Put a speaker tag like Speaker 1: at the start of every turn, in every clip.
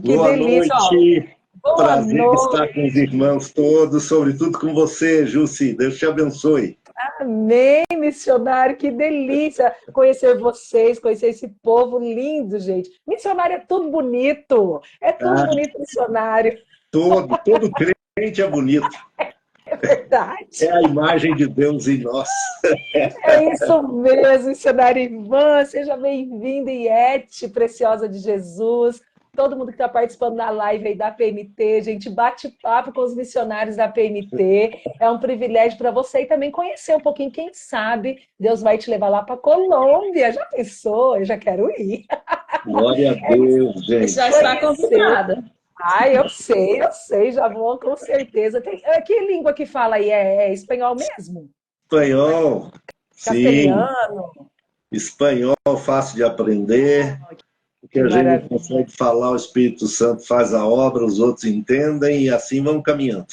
Speaker 1: Que
Speaker 2: Boa
Speaker 1: delícia, ó.
Speaker 2: noite.
Speaker 1: Boa
Speaker 2: Prazer estar com
Speaker 1: noite.
Speaker 2: os irmãos todos, sobretudo com você, Jussi. Deus te abençoe.
Speaker 1: Amém, missionário. Que delícia conhecer vocês, conhecer esse povo lindo, gente. Missionário é tudo bonito. É tudo
Speaker 2: Ah,
Speaker 1: bonito, missionário.
Speaker 2: todo crente é bonito.
Speaker 1: É verdade.
Speaker 2: É a imagem de Deus em nós.
Speaker 1: É isso mesmo, missionário Ivan. Seja bem-vinda, Iete, preciosa de Jesus. Todo mundo que está participando da live aí da PMT, gente, bate papo com os missionários da PMT. É um privilégio para você e também conhecer um pouquinho, quem sabe Deus vai te levar lá para Colômbia. Já pensou? Eu já quero ir.
Speaker 2: Glória a
Speaker 1: É
Speaker 2: Deus, gente.
Speaker 3: Já está convidada.
Speaker 1: Eu sei, já vou com certeza. Que língua que fala aí? É espanhol mesmo?
Speaker 2: Espanhol, sim.
Speaker 1: Castelhano?
Speaker 2: Espanhol fácil de aprender. O que
Speaker 1: Que
Speaker 2: a gente não
Speaker 1: maravilha.
Speaker 2: consegue falar, o Espírito Santo faz a obra, os outros entendem e assim vamos caminhando.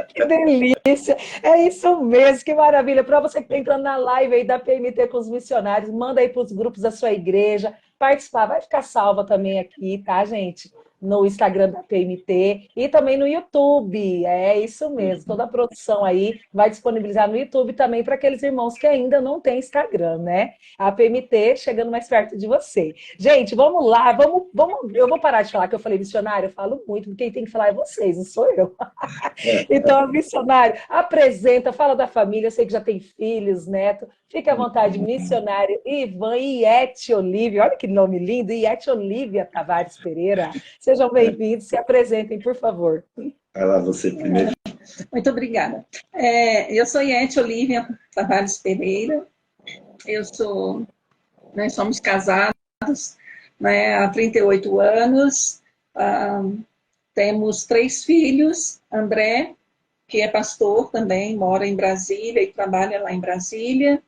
Speaker 1: Que delícia! É isso mesmo, que maravilha! Para você que está entrando na live aí da PMT com os missionários, manda aí para os grupos da sua igreja, participar, vai ficar salva também aqui, tá, gente? No Instagram da PMT e também no YouTube. É isso mesmo, toda a produção aí vai disponibilizar no YouTube também para aqueles irmãos que ainda não têm Instagram, né? A PMT chegando mais perto de você. Gente, vamos lá, vamos. Eu vou parar de falar que eu falei missionário, eu falo muito, porque quem tem que falar é vocês, não sou eu. Então, missionário, apresenta, fala da família, eu sei que já tem filhos, neto, fique à vontade, missionário Ivan e Iete Olívia, olha que nome lindo, Iete Olívia Tavares Pereira, sejam bem-vindos, se apresentem, por favor.
Speaker 2: Vai lá, você primeiro.
Speaker 3: Muito obrigada. Eu sou Iete Olívia Tavares Pereira. Nós somos casados, né, há 38 anos. Temos 3 filhos. André, que é pastor também, mora em Brasília e trabalha lá em Brasília.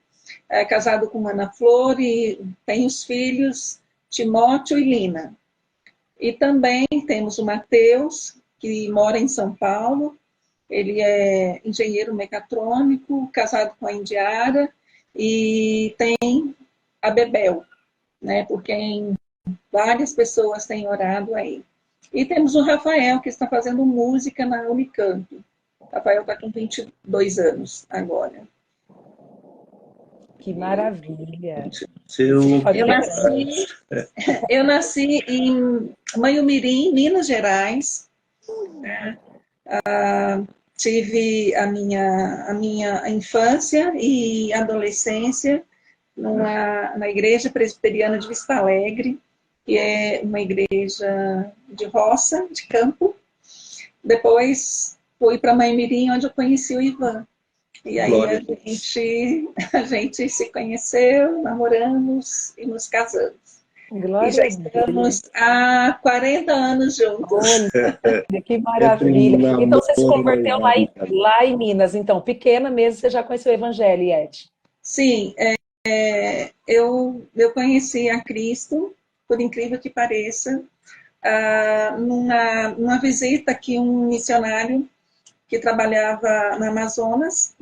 Speaker 3: É casado com Ana Flor e tem os filhos Timóteo e Lina. E também temos o Mateus, que mora em São Paulo. Ele é engenheiro mecatrônico, casado com a Indiara, e tem a Bebel, né, por quem várias pessoas têm orado aí. E temos o Rafael, que está fazendo música na Unicamp. O Rafael está com 22 anos agora.
Speaker 1: Que maravilha.
Speaker 3: Eu nasci em Manhumirim, Minas Gerais. Tive a minha infância e adolescência na Igreja Presbiteriana de Vista Alegre, que é uma igreja de roça, de campo. Depois fui para Manhumirim, onde eu conheci o Ivan. E aí a gente se conheceu, namoramos e nos casamos.
Speaker 1: Glória
Speaker 3: e já estamos há 40 anos juntos.
Speaker 1: Olha, que maravilha. Então você se converteu lá em Minas, então, pequena mesmo, você já conheceu o Evangelho, Iete?
Speaker 3: Sim, eu conheci a Cristo, por incrível que pareça, numa visita que um missionário que trabalhava no Amazonas,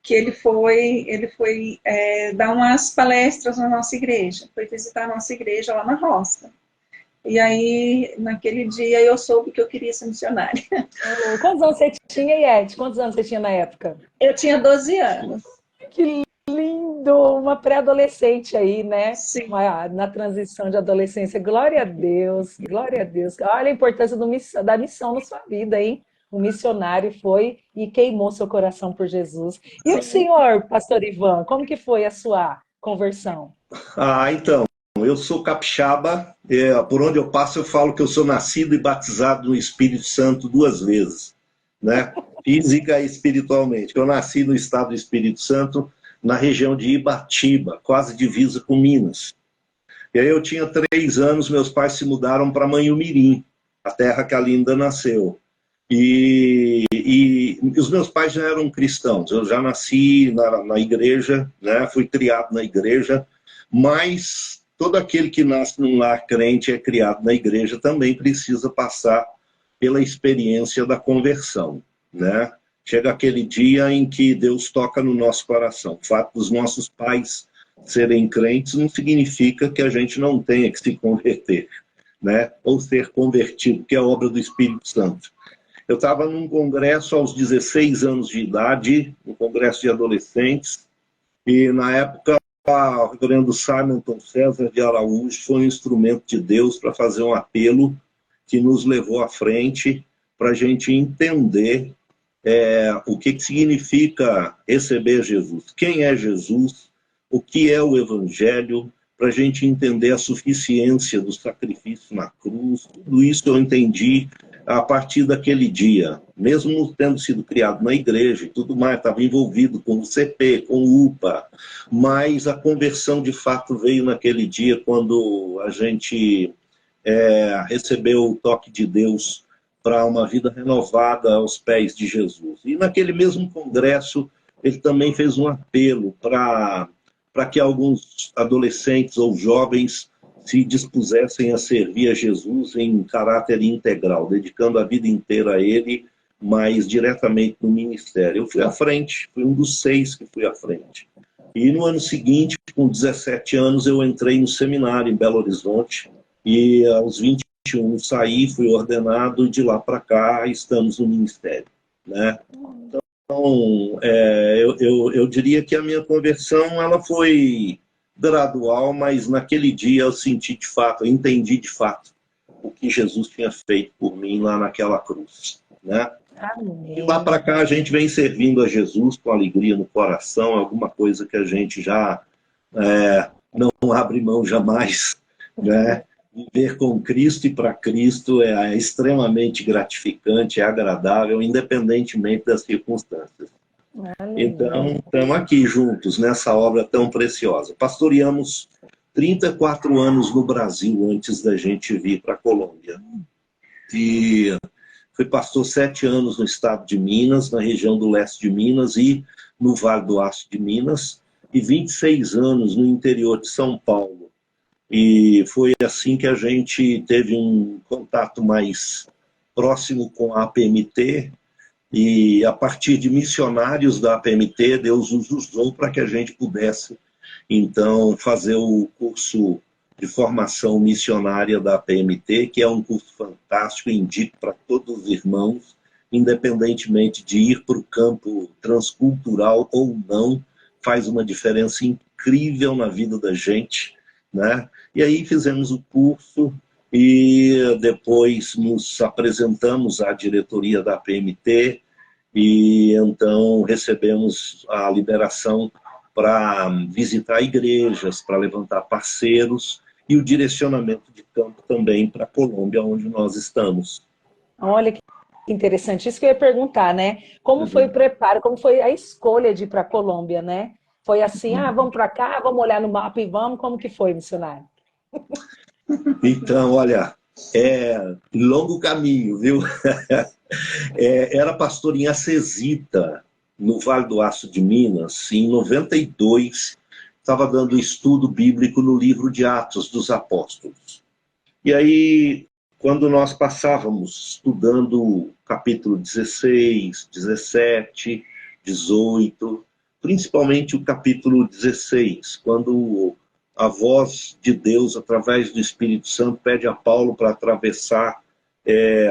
Speaker 3: que ele foi dar umas palestras na nossa igreja, foi visitar a nossa igreja lá na roça. E aí, naquele dia, eu soube que eu queria ser missionária.
Speaker 1: Quantos anos você tinha, Iete? Quantos anos você tinha na época?
Speaker 3: Eu tinha 12 anos.
Speaker 1: Que lindo! Uma pré-adolescente aí, né?
Speaker 3: Sim.
Speaker 1: Na transição de adolescência. Glória a Deus, glória a Deus. Olha a importância da missão na sua vida, hein? O missionário foi e queimou seu coração por Jesus. E o senhor, pastor Ivan, como que foi a sua conversão?
Speaker 2: Então, eu sou capixaba, por onde eu passo eu falo que eu sou nascido e batizado no Espírito Santo 2 vezes, né? Física e espiritualmente. Eu nasci no estado do Espírito Santo, na região de Ibatiba, quase divisa com Minas. E aí eu tinha 3 anos, meus pais se mudaram para Manhumirim, a terra que a Linda nasceu. E os meus pais já eram cristãos, eu já nasci na igreja, né? Fui criado na igreja, mas todo aquele que nasce num lar crente e é criado na igreja também precisa passar pela experiência da conversão, né? Chega aquele dia em que Deus toca no nosso coração. O fato dos nossos pais serem crentes não significa que a gente não tenha que se converter. né? Ou ser convertido, que é a obra do Espírito Santo. Eu estava num congresso aos 16 anos de idade, um congresso de adolescentes, e na época o reverendo Simonton César de Araújo foi um instrumento de Deus para fazer um apelo que nos levou à frente para a gente entender o que significa receber Jesus, quem é Jesus, o que é o Evangelho, para a gente entender a suficiência do sacrifício na cruz. Tudo isso eu entendi a partir daquele dia, mesmo tendo sido criado na igreja e tudo mais, estava envolvido com o CP, com o UPA, mas a conversão de fato veio naquele dia quando a gente recebeu o toque de Deus para uma vida renovada aos pés de Jesus. E naquele mesmo congresso, ele também fez um apelo para que alguns adolescentes ou jovens se dispusessem a servir a Jesus em caráter integral, dedicando a vida inteira a Ele, mas diretamente no ministério. Eu fui à frente, fui um dos 6 que fui à frente. E no ano seguinte, com 17 anos, eu entrei no seminário em Belo Horizonte, e aos 21 saí, fui ordenado, e de lá para cá estamos no ministério, né? Então, eu diria que a minha conversão ela foi gradual, mas naquele dia eu senti de fato, eu entendi de fato o que Jesus tinha feito por mim lá naquela cruz, né?
Speaker 1: Amém.
Speaker 2: De lá para cá a gente vem servindo a Jesus com alegria no coração, é alguma coisa que a gente já não abre mão jamais, né? Viver com Cristo e para Cristo é extremamente gratificante, é agradável, independentemente das circunstâncias. Então, estamos aqui juntos nessa obra tão preciosa. Pastoreamos 34 anos no Brasil antes da gente vir para a Colômbia. E fui pastor 7 anos no estado de Minas, na região do leste de Minas e no Vale do Aço de Minas, e 26 anos no interior de São Paulo. E foi assim que a gente teve um contato mais próximo com a APMT, e a partir de missionários da APMT, Deus nos usou para que a gente pudesse, então, fazer o curso de formação missionária da APMT, que é um curso fantástico, indico para todos os irmãos, independentemente de ir para o campo transcultural ou não, faz uma diferença incrível na vida da gente, né? E aí fizemos o curso e depois nos apresentamos à diretoria da PMT e então recebemos a liberação para visitar igrejas, para levantar parceiros e o direcionamento de campo também para a Colômbia, onde nós estamos.
Speaker 1: Olha que interessante, isso que eu ia perguntar, né? Como foi o preparo, como foi a escolha de ir para a Colômbia, né? Foi assim, vamos para cá, vamos olhar no mapa e vamos, como que foi, missionário?
Speaker 2: Então, olha, longo caminho, viu? Era pastor em Acesita, no Vale do Aço de Minas, em 92, estava dando estudo bíblico no livro de Atos dos Apóstolos. E aí, quando nós passávamos estudando o capítulo 16, 17, 18, principalmente o capítulo 16, quando a voz de Deus, através do Espírito Santo, pede a Paulo para atravessar,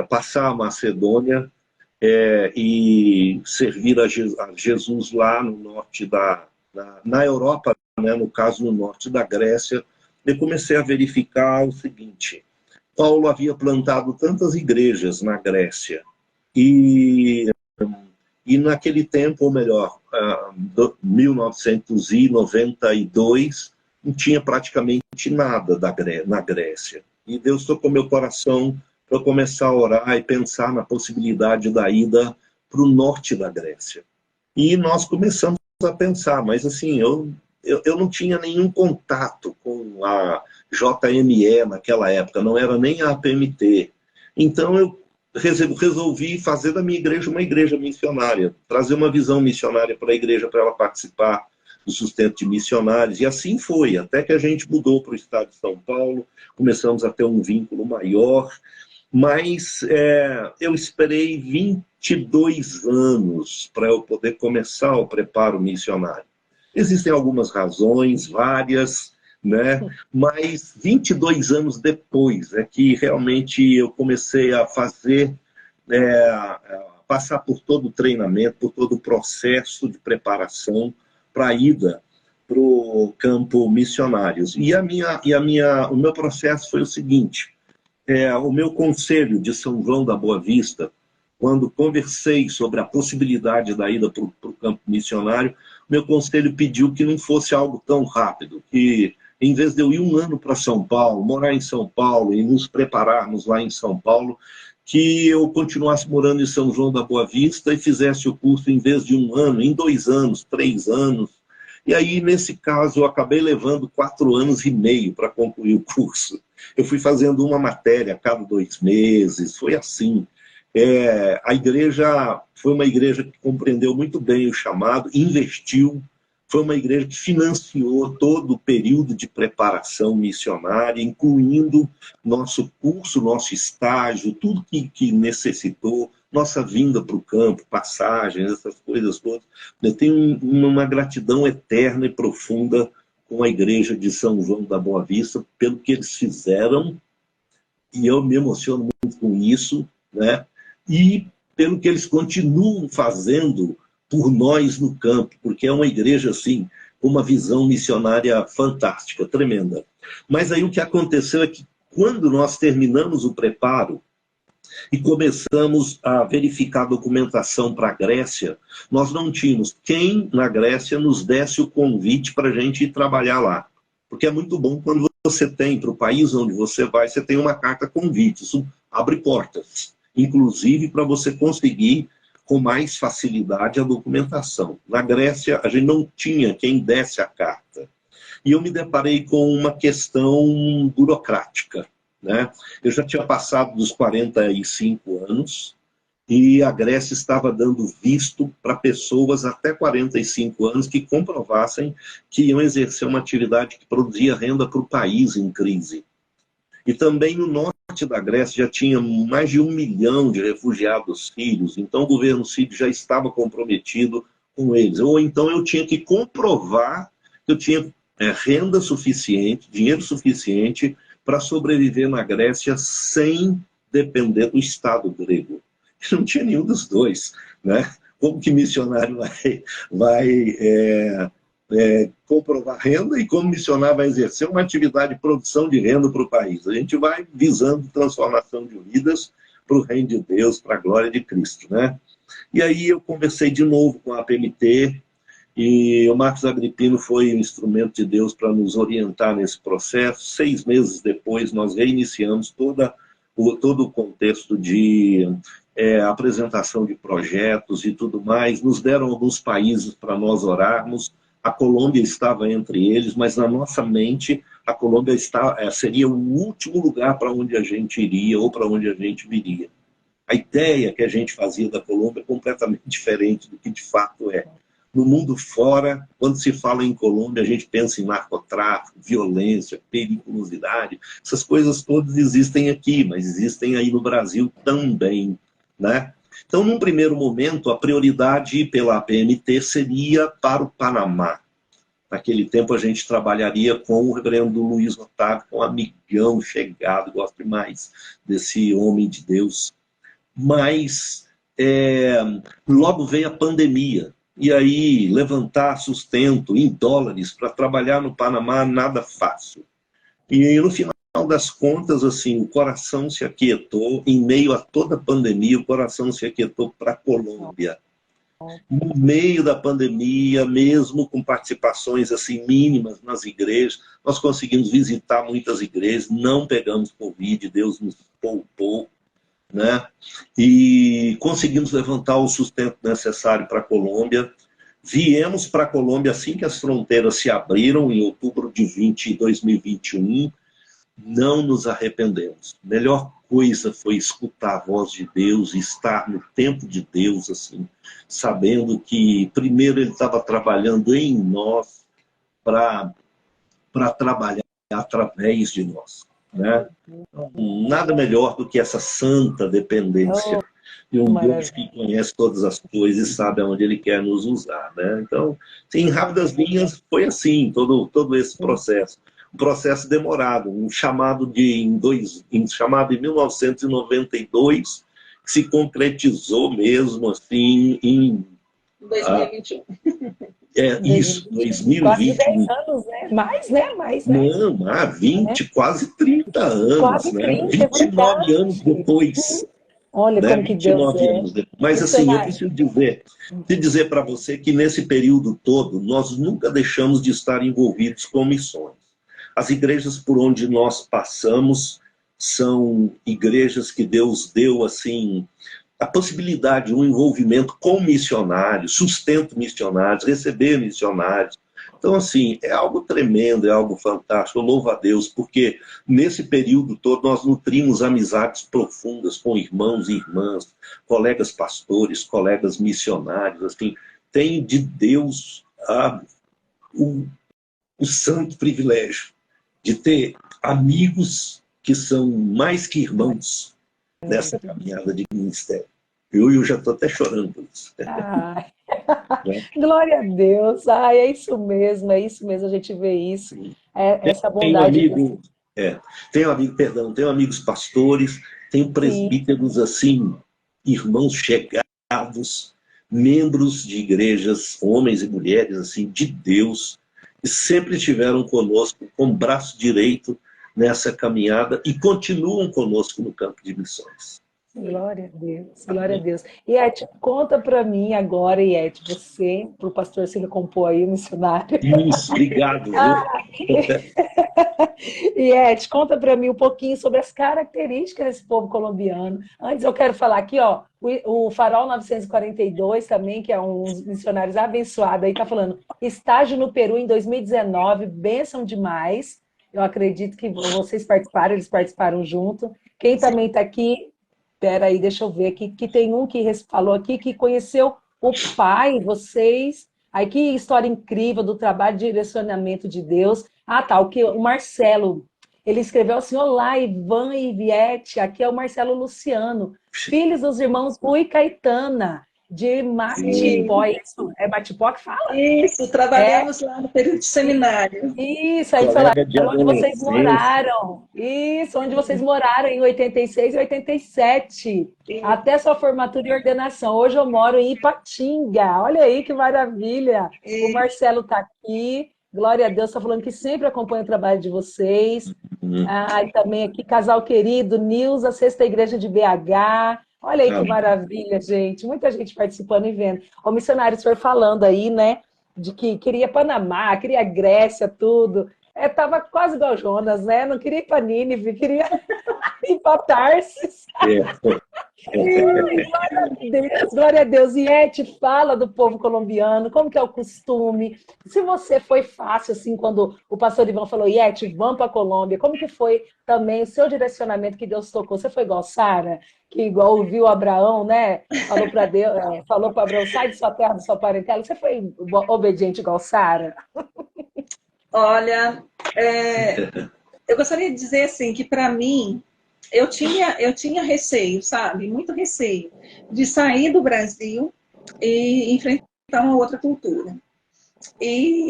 Speaker 2: passar a Macedônia e servir a Jesus lá no norte na Europa, né, no caso no norte da Grécia. Eu comecei a verificar o seguinte: Paulo havia plantado tantas igrejas na Grécia e naquele tempo, ou melhor, 1992, não tinha praticamente nada na Grécia. E Deus tocou meu coração para eu começar a orar e pensar na possibilidade da ida para o norte da Grécia. E nós começamos a pensar, mas assim, eu não tinha nenhum contato com a JME naquela época, não era nem a APMT. Então eu resolvi fazer da minha igreja uma igreja missionária, trazer uma visão missionária para a igreja, para ela participar do sustento de missionários, e assim foi, até que a gente mudou para o estado de São Paulo, começamos a ter um vínculo maior, mas eu esperei 22 anos para eu poder começar o preparo missionário. Existem algumas razões, várias, né? Mas 22 anos depois é que realmente eu comecei a fazer, passar por todo o treinamento, por todo o processo de preparação para a ida para o campo missionários. O meu processo foi o seguinte: o meu conselho de São João da Boa Vista, quando conversei sobre a possibilidade da ida para o campo missionário, meu conselho pediu que não fosse algo tão rápido, que em vez de eu ir um ano para São Paulo, morar em São Paulo e nos prepararmos lá em São Paulo, que eu continuasse morando em São João da Boa Vista e fizesse o curso em vez de um ano, em 2 anos, 3 anos. E aí, nesse caso, eu acabei levando 4 anos e meio para concluir o curso. Eu fui fazendo uma matéria a cada 2 meses, foi assim. A igreja foi uma igreja que compreendeu muito bem o chamado, investiu, foi uma igreja que financiou todo o período de preparação missionária, incluindo nosso curso, nosso estágio, tudo que necessitou, nossa vinda para o campo, passagens, essas coisas todas. Eu tenho uma gratidão eterna e profunda com a igreja de São João da Boa Vista, pelo que eles fizeram, e eu me emociono muito com isso, né? E pelo que eles continuam fazendo por nós no campo, porque é uma igreja, assim, com uma visão missionária fantástica, tremenda. Mas aí o que aconteceu é que, quando nós terminamos o preparo e começamos a verificar a documentação para a Grécia, nós não tínhamos quem na Grécia nos desse o convite para a gente ir trabalhar lá. Porque é muito bom quando você tem, para o país onde você vai, você tem uma carta convite. Isso abre portas, inclusive para você conseguir com mais facilidade a documentação. Na Grécia, a gente não tinha quem desse a carta. E eu me deparei com uma questão burocrática, né? Eu já tinha passado dos 45 anos e a Grécia estava dando visto para pessoas até 45 anos que comprovassem que iam exercer uma atividade que produzia renda para o país em crise. E também no norte da Grécia já tinha mais de 1 milhão de refugiados sírios, então o governo sírio já estava comprometido com eles. Ou então eu tinha que comprovar que eu tinha renda suficiente, dinheiro suficiente para sobreviver na Grécia sem depender do Estado grego. Não tinha nenhum dos dois, né? Como que missionário vai comprovar renda e como missionário vai exercer uma atividade de produção de renda para o país? A gente vai visando transformação de vidas para o reino de Deus, para a glória de Cristo, né? E aí eu conversei de novo com a APMT e o Marcos Agripino foi um instrumento de Deus para nos orientar nesse processo. 6 meses depois nós reiniciamos todo o contexto de apresentação de projetos e tudo mais. Nos deram alguns países para nós orarmos. A Colômbia estava entre eles, mas na nossa mente a Colômbia seria o último lugar para onde a gente iria ou para onde a gente viria. A ideia que a gente fazia da Colômbia é completamente diferente do que de fato é. No mundo fora, quando se fala em Colômbia, a gente pensa em narcotráfico, violência, periculosidade. Essas coisas todas existem aqui, mas existem aí no Brasil também, né? Então, num primeiro momento, a prioridade pela APMT seria para o Panamá. Naquele tempo, a gente trabalharia com o reverendo Luiz Otávio, um amigão chegado, gosto demais desse homem de Deus. Mas logo veio a pandemia. E aí, levantar sustento em dólares para trabalhar no Panamá, nada fácil. E no final das contas, assim, o coração se aquietou, em meio a toda a pandemia, o coração se aquietou para a Colômbia. No meio da pandemia, mesmo com participações assim mínimas nas igrejas, nós conseguimos visitar muitas igrejas, não pegamos Covid, Deus nos poupou, né? E conseguimos levantar o sustento necessário para a Colômbia. Viemos para a Colômbia assim que as fronteiras se abriram, em outubro de 2021. Não nos arrependemos. A melhor coisa foi escutar a voz de Deus, estar no tempo de Deus, assim, sabendo que primeiro Ele estava trabalhando em nós para trabalhar através de nós, né? Nada melhor do que essa santa dependência de um Deus que conhece todas as coisas e sabe aonde Ele quer nos usar, né? Então, em rápidas linhas, foi assim, todo esse processo. um processo demorado, chamado em 1992, que se concretizou mesmo assim em
Speaker 3: 2021.
Speaker 2: Isso,
Speaker 1: Quase 10
Speaker 2: 2021.
Speaker 1: anos, né? Mais, né? Mais, né?
Speaker 2: Não, há 20,
Speaker 1: É.
Speaker 2: quase 30 anos,
Speaker 1: Quase
Speaker 2: né?
Speaker 1: 30, é
Speaker 2: 29 anos
Speaker 1: verdade.
Speaker 2: depois,
Speaker 1: Olha
Speaker 2: né?
Speaker 1: como que Deus
Speaker 2: 29
Speaker 1: é.
Speaker 2: anos depois. Mas assim, eu
Speaker 1: Missionário.
Speaker 2: preciso dizer para você que nesse período todo, nós nunca deixamos de estar envolvidos com missões. As igrejas por onde nós passamos são igrejas que Deus deu, assim, a possibilidade de um envolvimento com missionários, sustento missionários, receber missionários. Então, assim, é algo tremendo, é algo fantástico. Eu louvo a Deus, porque nesse período todo nós nutrimos amizades profundas com irmãos e irmãs, colegas pastores, colegas missionários. Assim, tem de Deus o, o santo privilégio de ter amigos que são mais que irmãos nessa caminhada de ministério. Eu já estou até chorando por isso.
Speaker 1: Ai,
Speaker 2: Né?
Speaker 1: glória a Deus. Ai, é isso mesmo, a gente vê isso. É, essa
Speaker 2: Tenho
Speaker 1: bondade de Deus.
Speaker 2: amigo, tenho amigos pastores, tenho
Speaker 1: Sim,
Speaker 2: presbíteros assim, irmãos chegados, membros de igrejas, homens e mulheres assim de Deus, que sempre estiveram conosco com o braço direito nessa caminhada e continuam conosco no campo de missões.
Speaker 1: glória a Deus, glória a Deus. Iete, conta para mim agora, Iete, você, para o pastor Cílio compor aí, o missionário.
Speaker 2: Isso, obrigado, viu?
Speaker 1: Ah, Iete, conta para mim um pouquinho sobre as características desse povo colombiano. Antes eu quero falar aqui, ó, o Farol 942 também, que é um dos missionários abençoados aí, tá falando, estágio no Peru em 2019, bênção demais. Eu acredito que vocês participaram, eles participaram junto. Quem também está aqui, espera aí, deixa eu ver aqui, que tem um que falou aqui que conheceu o pai, vocês. Aí que história incrível do trabalho de direcionamento de Deus. Ah, tá, o Marcelo, ele escreveu assim: Olá, Ivan e Viete, aqui é o Marcelo Luciano, filhos dos irmãos Rui e Caetana, de Matipó. É Matipó que fala?
Speaker 3: Isso,
Speaker 1: É,
Speaker 3: trabalhamos lá no período de seminário.
Speaker 1: isso, aí falaram
Speaker 2: Colega de
Speaker 1: onde vocês
Speaker 2: adolescência.
Speaker 1: moraram. Isso, onde vocês moraram em 86 e 87. Até sua formatura e ordenação. Hoje eu moro em Ipatinga. Olha aí que maravilha. O
Speaker 3: E,
Speaker 1: Marcelo está aqui. Glória a Deus, está falando que sempre acompanha o trabalho de vocês. Ah, e também aqui, casal querido, Nilza, Sexta Igreja de BH. Olha aí que maravilha, gente. Muita gente participando e vendo. O missionário, o senhor falando aí, né? De que queria Panamá, queria Grécia, tudo. Tava quase igual Jonas, né? Não queria ir para Nínive, queria ir para Tarsis.
Speaker 2: É.
Speaker 1: Glória a Deus, glória a Deus. Iete, fala do povo colombiano, como que é o costume. Se você foi fácil, assim, quando o pastor Ivan falou, Iete, vamos para a Colômbia, como que foi também o seu direcionamento que Deus tocou? Você foi igual Sara, que igual ouviu Abraão, né? Falou para Deus, falou para Abraão, sai de sua terra, de sua parentela. Você foi obediente igual Sara?
Speaker 3: olha, eu gostaria de dizer assim que para mim eu tinha receio, sabe? Muito receio de sair do Brasil e enfrentar uma outra cultura. E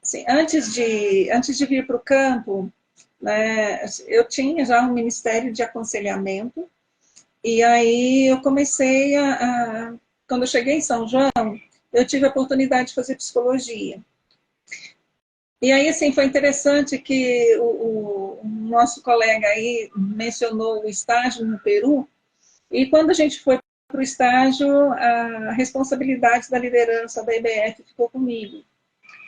Speaker 3: assim, antes de vir para o campo, né, eu tinha já um ministério de aconselhamento, e aí eu comecei quando eu cheguei em São João, eu tive a oportunidade de fazer psicologia. E aí, assim, foi interessante que o nosso colega aí mencionou o estágio no Peru, e quando a gente foi para o estágio, a responsabilidade da liderança da IBF ficou comigo.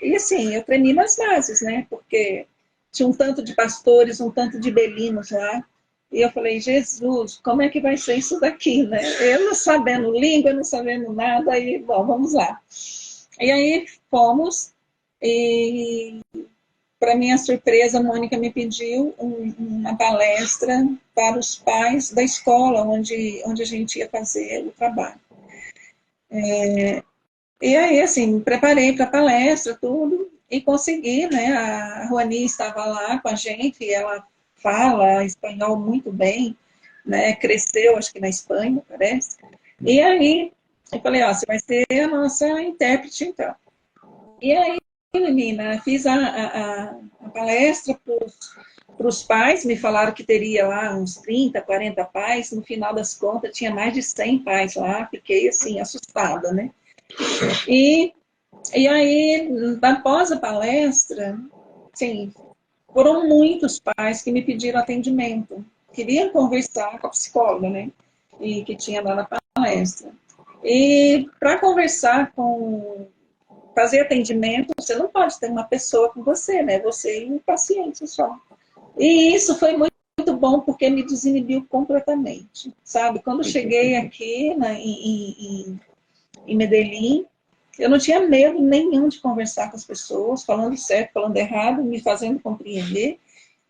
Speaker 3: E assim, eu tremi nas bases, né? Porque tinha um tanto de pastores, um tanto de belinos lá. E eu falei, Jesus, como é que vai ser isso daqui, né? Eu não sabendo língua, não sabendo nada, e, bom, vamos lá. E aí fomos, e para minha surpresa, a Mônica me pediu uma palestra para os pais da escola onde a gente ia fazer o trabalho. E aí, assim, me preparei para a palestra, tudo, e consegui, né? A Ruani estava lá com a gente, e ela fala espanhol muito bem, né? Cresceu, acho que na Espanha, parece. E aí, eu falei, ó, você vai ser a nossa intérprete, então. E aí, menina, fiz a palestra para os pais, me falaram que teria lá uns 30, 40 pais, no final das contas tinha mais de 100 pais lá, fiquei assim, assustada, né? E aí, após a palestra, sim, foram muitos pais que me pediram atendimento, queriam conversar com a psicóloga, né? E que tinha lá na palestra. E para conversar fazer atendimento, você não pode ter uma pessoa com você, né? Você e o paciente só. E isso foi muito bom porque me desinibiu completamente, sabe? Quando cheguei aqui em Medellín, eu não tinha medo nenhum de conversar com as pessoas, falando certo, falando errado, me fazendo compreender.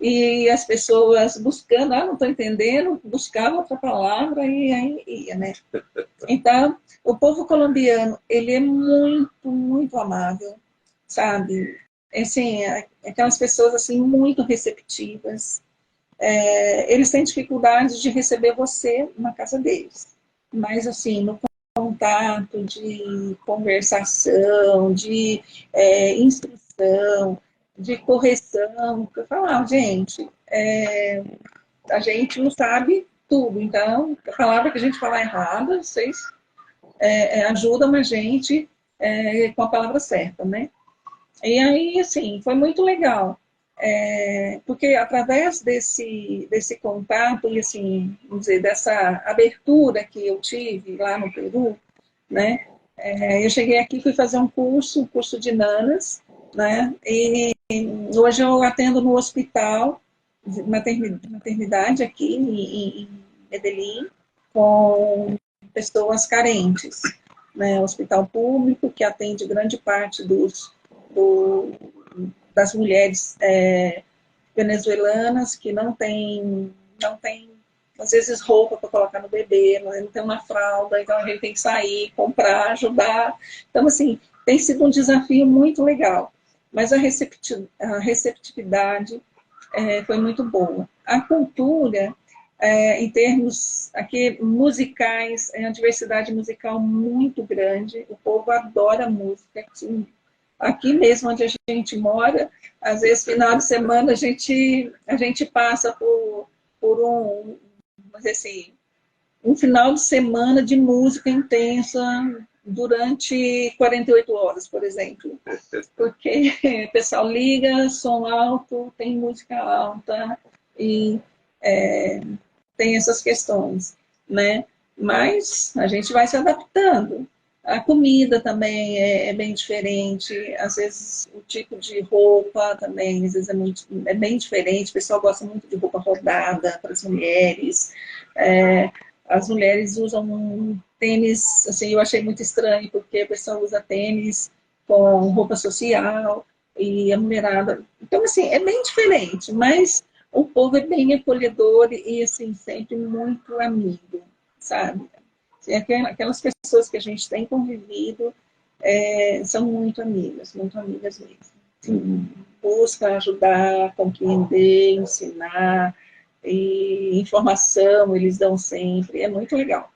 Speaker 3: E as pessoas buscando, não estou entendendo, buscavam outra palavra e aí ia, né? Então, o povo colombiano, ele é muito, muito amável, sabe? Assim, aquelas pessoas assim muito receptivas. Eles têm dificuldade de receber você na casa deles, mas assim, no contato, de conversação, de instrução, de correção, eu falava, gente, a gente não sabe tudo, então a palavra que a gente falar errada, vocês ajudam a gente com a palavra certa, né? E aí, assim, foi muito legal. Porque através desse contato e, assim, vamos dizer, dessa abertura que eu tive lá no Peru, né? Eu cheguei aqui, fui fazer um curso de nanas, né? E hoje eu atendo no hospital de maternidade aqui em Medellín, com pessoas carentes, né? Hospital público que atende grande parte das mulheres venezuelanas que não tem, às vezes, roupa para colocar no bebê, não tem uma fralda, então a gente tem que sair, comprar, ajudar. Então, assim, tem sido um desafio muito legal. Mas a receptividade foi muito boa. A cultura, em termos aqui musicais, é uma diversidade musical muito grande. O povo adora música. Aqui mesmo onde a gente mora, às vezes final de semana a gente passa por vamos dizer assim, um final de semana de música intensa durante 48 horas, por exemplo. Porque o pessoal liga, som alto, tem música alta e tem essas questões, né? Mas a gente vai se adaptando. A comida também é bem diferente, às vezes o tipo de roupa também, às vezes é bem diferente, o pessoal gosta muito de roupa rodada para as mulheres, as mulheres usam um tênis, assim, eu achei muito estranho, porque a pessoa usa tênis com roupa social, e a mulherada... Então, assim, é bem diferente, mas o povo é bem acolhedor e, assim, sempre muito amigo, sabe? Aquelas pessoas que a gente tem convivido são muito amigas mesmo. Assim, busca ajudar, compreender, ensinar, e informação eles dão sempre, é muito legal.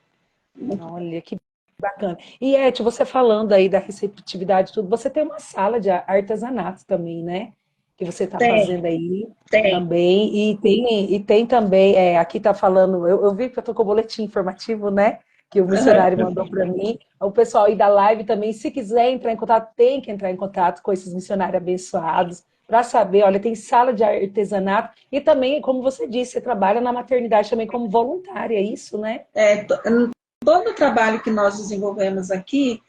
Speaker 1: Olha, que bacana. E, Eti, você falando aí da receptividade e tudo, você tem uma sala de artesanato também, né? Que você está fazendo aí
Speaker 3: Tem.
Speaker 1: também. E tem também, aqui está falando, eu vi que eu estou com o boletim informativo, né? Que o missionário mandou para mim. O pessoal aí da live também, se quiser entrar em contato, tem que entrar em contato com esses missionários abençoados para saber, olha, tem sala de artesanato e também, como você disse, você trabalha na maternidade também como voluntária, é isso, né?
Speaker 3: Todo o trabalho que nós desenvolvemos aqui,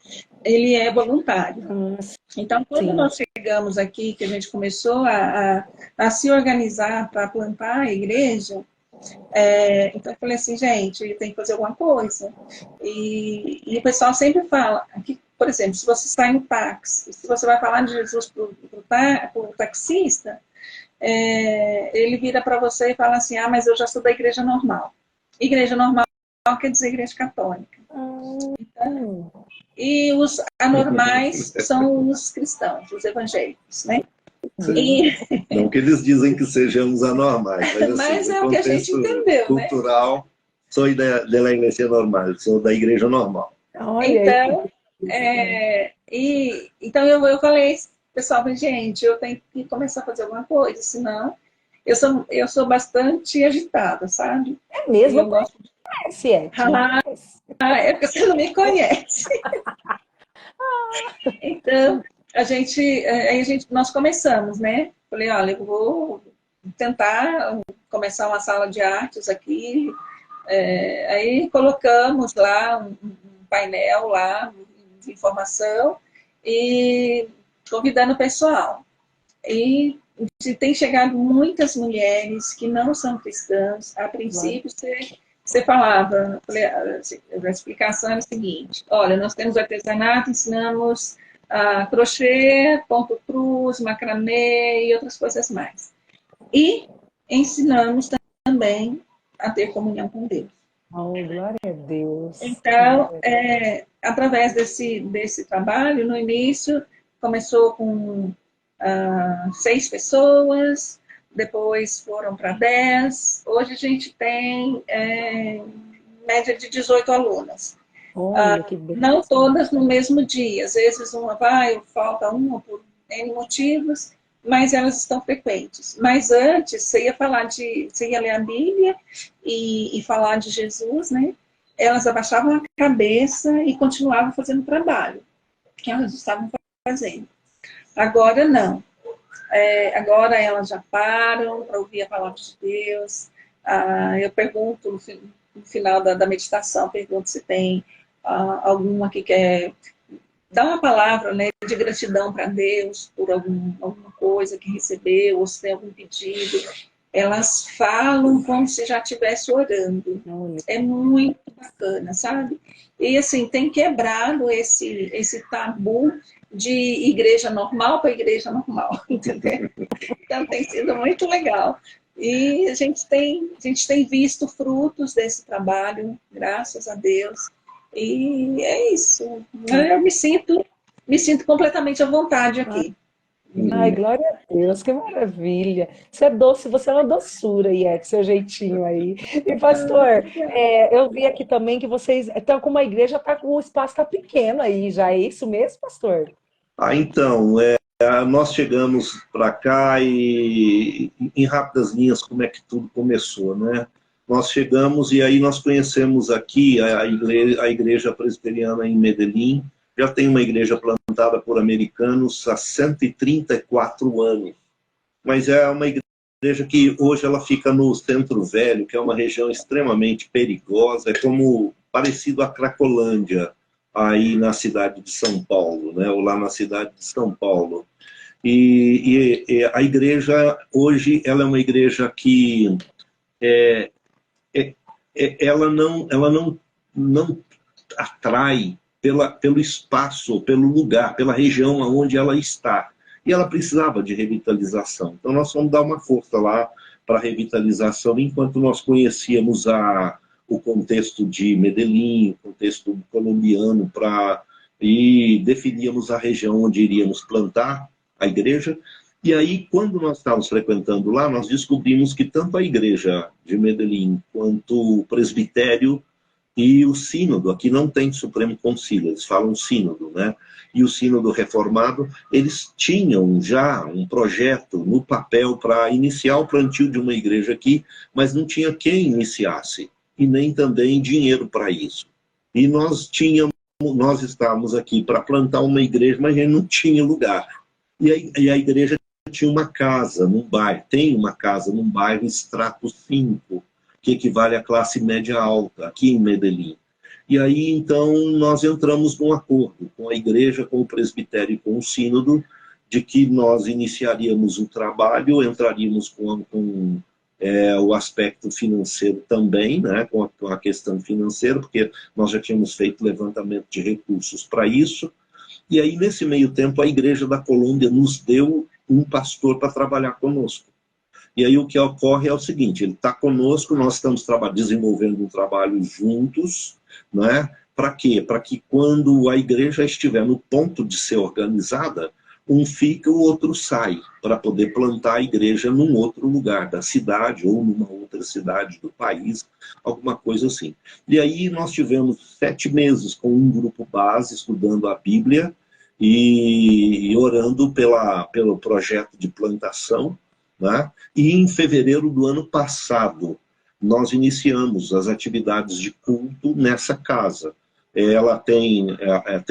Speaker 3: ele é voluntário. Então, quando nós chegamos aqui, que a gente começou a se organizar para plantar a igreja, então eu falei assim, gente, tem que fazer alguma coisa. E o pessoal sempre fala, aqui, por exemplo, se você sai no táxi, se você vai falar de Jesus para o taxista, ele vira para você e fala assim, mas eu já sou da igreja normal. Igreja normal quer dizer igreja católica. Então, e os anormais são os cristãos, os evangélicos, né?
Speaker 2: Não que eles dizem que sejamos anormais, mas, assim,
Speaker 3: mas é o que a gente entendeu,
Speaker 2: cultural, né? Sou da igreja normal, sou da igreja normal.
Speaker 3: Então, então eu falei pessoal falou, gente, eu tenho que começar a fazer alguma coisa, senão eu sou bastante agitada, sabe?
Speaker 1: É
Speaker 3: E
Speaker 1: mesmo,
Speaker 3: eu
Speaker 1: eu
Speaker 3: gosto de
Speaker 1: conhece, Edna.
Speaker 3: falar, é porque você não me conhece. Então, nós começamos, né? Falei, olha, eu vou tentar começar uma sala de artes aqui. Aí colocamos lá um painel lá de informação e convidando o pessoal. E tem chegado muitas mulheres que não são cristãs. A princípio, você falava, a explicação é a seguinte: olha, nós temos artesanato, ensinamos crochê, ponto cruz, macramê e outras coisas mais. E ensinamos também a ter comunhão com Deus.
Speaker 1: Oh, glória a Deus.
Speaker 3: Então, através desse trabalho, no início, começou com 6 pessoas, depois foram para 10. Hoje a gente tem média de 18 alunas.
Speaker 1: Olha que
Speaker 3: Não
Speaker 1: bênção.
Speaker 3: todas no mesmo dia, às vezes uma vai, falta uma por N motivos, mas elas estão frequentes. Mas antes, você ia ler a Bíblia e falar de Jesus, né? Elas abaixavam a cabeça e continuavam fazendo o trabalho que elas estavam fazendo. Agora não. Agora elas já param para ouvir a palavra de Deus. Eu pergunto no final da meditação, pergunto se tem alguma que quer dar uma palavra, né, de gratidão para Deus por alguma coisa que recebeu, ou se tem algum pedido. Elas falam como se já estivesse orando.
Speaker 1: Olha,
Speaker 3: É muito bacana, sabe? E assim, tem quebrado esse tabu de igreja normal para igreja normal, entendeu? Então tem sido muito legal. E a gente tem visto frutos desse trabalho, graças a Deus. E é isso. Eu me sinto completamente à vontade aqui.
Speaker 1: ai, glória a Deus, que maravilha. Você é doce, você é uma doçura, Iete, seu jeitinho aí. E, pastor, eu vi aqui também que vocês estão com uma igreja, o espaço está pequeno aí já, é isso mesmo, pastor?
Speaker 2: Então, nós chegamos para cá e, em rápidas linhas, como é que tudo começou, né? Nós chegamos e aí nós conhecemos aqui a igreja presbiteriana em Medellín. Já tem uma igreja plantada por americanos há 134 anos. Mas é uma igreja que hoje ela fica no Centro Velho, que é uma região extremamente perigosa, é como parecido a Cracolândia, aí na cidade de São Paulo, né? Ou lá na cidade de São Paulo. E a igreja hoje ela é uma igreja que ela não atrai pelo espaço, pelo lugar, pela região onde ela está. E ela precisava de revitalização. Então nós fomos dar uma força lá para a revitalização, enquanto nós conhecíamos o contexto de Medellín, o contexto colombiano, e definíamos a região onde iríamos plantar a igreja. E aí, quando nós estávamos frequentando lá, nós descobrimos que tanto a igreja de Medellín quanto o presbitério e o sínodo, aqui não tem Supremo Concílio, eles falam sínodo, né? E o sínodo reformado, eles tinham já um projeto no papel para iniciar o plantio de uma igreja aqui, mas não tinha quem iniciasse, e nem também dinheiro para isso. E nós estávamos aqui para plantar uma igreja, mas a gente não tinha lugar. E a igreja tinha uma casa num bairro, tem uma casa num bairro extrato 5, que equivale à classe média alta, aqui em Medellín. E aí, então, nós entramos num acordo com a igreja, com o presbitério e com o sínodo, de que nós iniciaríamos o trabalho, entraríamos com o aspecto financeiro também, né, com a questão financeira, porque nós já tínhamos feito levantamento de recursos para isso. E aí, nesse meio tempo, a igreja da Colômbia nos deu um pastor para trabalhar conosco. E aí o que ocorre é o seguinte, ele está conosco, nós estamos desenvolvendo um trabalho juntos, né? Para quê? Para que quando a igreja estiver no ponto de ser organizada, um fica, o outro sai, para poder plantar a igreja num outro lugar da cidade ou numa outra cidade do país, alguma coisa assim. E aí nós tivemos 7 meses com um grupo base estudando a Bíblia, e orando pelo projeto de plantação, né? E em fevereiro do ano passado, nós iniciamos as atividades de culto nessa casa. Ela tem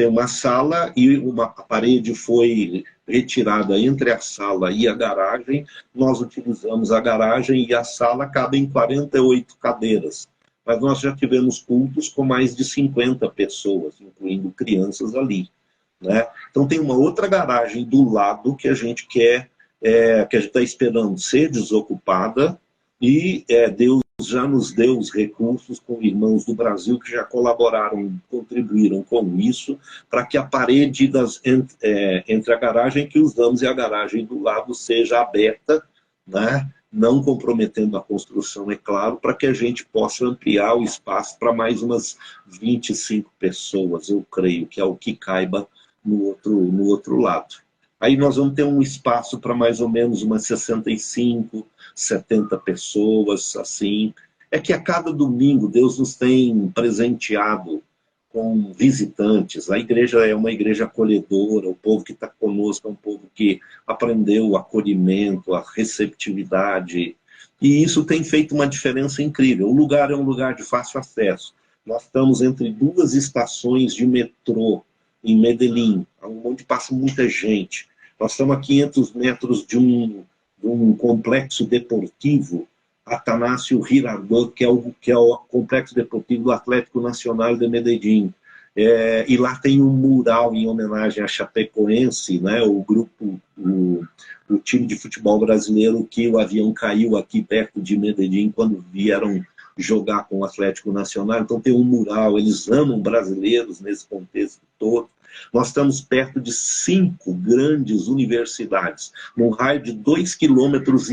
Speaker 2: uma sala e a parede foi retirada entre a sala e a garagem. Nós utilizamos a garagem e a sala cabem 48 cadeiras. Mas nós já tivemos cultos com mais de 50 pessoas, incluindo crianças ali, né? Então tem uma outra garagem do lado que a gente quer, que a gente está esperando ser desocupada, e Deus já nos deu os recursos com irmãos do Brasil que já colaboraram, contribuíram com isso, para que a parede entre a garagem que usamos e a garagem do lado seja aberta, né? Não comprometendo a construção, é claro, para que a gente possa ampliar o espaço para mais umas 25 pessoas, eu creio, que é o que caiba no outro lado. Aí nós vamos ter um espaço para mais ou menos umas 65, 70 pessoas, assim. É que a cada domingo Deus nos tem presenteado com visitantes. A igreja é uma igreja acolhedora, o povo que está conosco é um povo que aprendeu o acolhimento, a receptividade, e isso tem feito uma diferença incrível. O lugar é um lugar de fácil acesso. Nós estamos entre duas estações de metrô em Medellín, onde passa muita gente. Nós estamos a 500 metros de um complexo deportivo, Atanásio Girardot, que é o complexo deportivo do Atlético Nacional de Medellín. E lá tem um mural em homenagem a Chapecoense, né, o time de futebol brasileiro que o avião caiu aqui perto de Medellín quando vieram jogar com o Atlético Nacional. Então tem um mural, eles amam brasileiros nesse contexto todo. Nós estamos perto de 5 grandes universidades, num raio de 2,5 quilômetros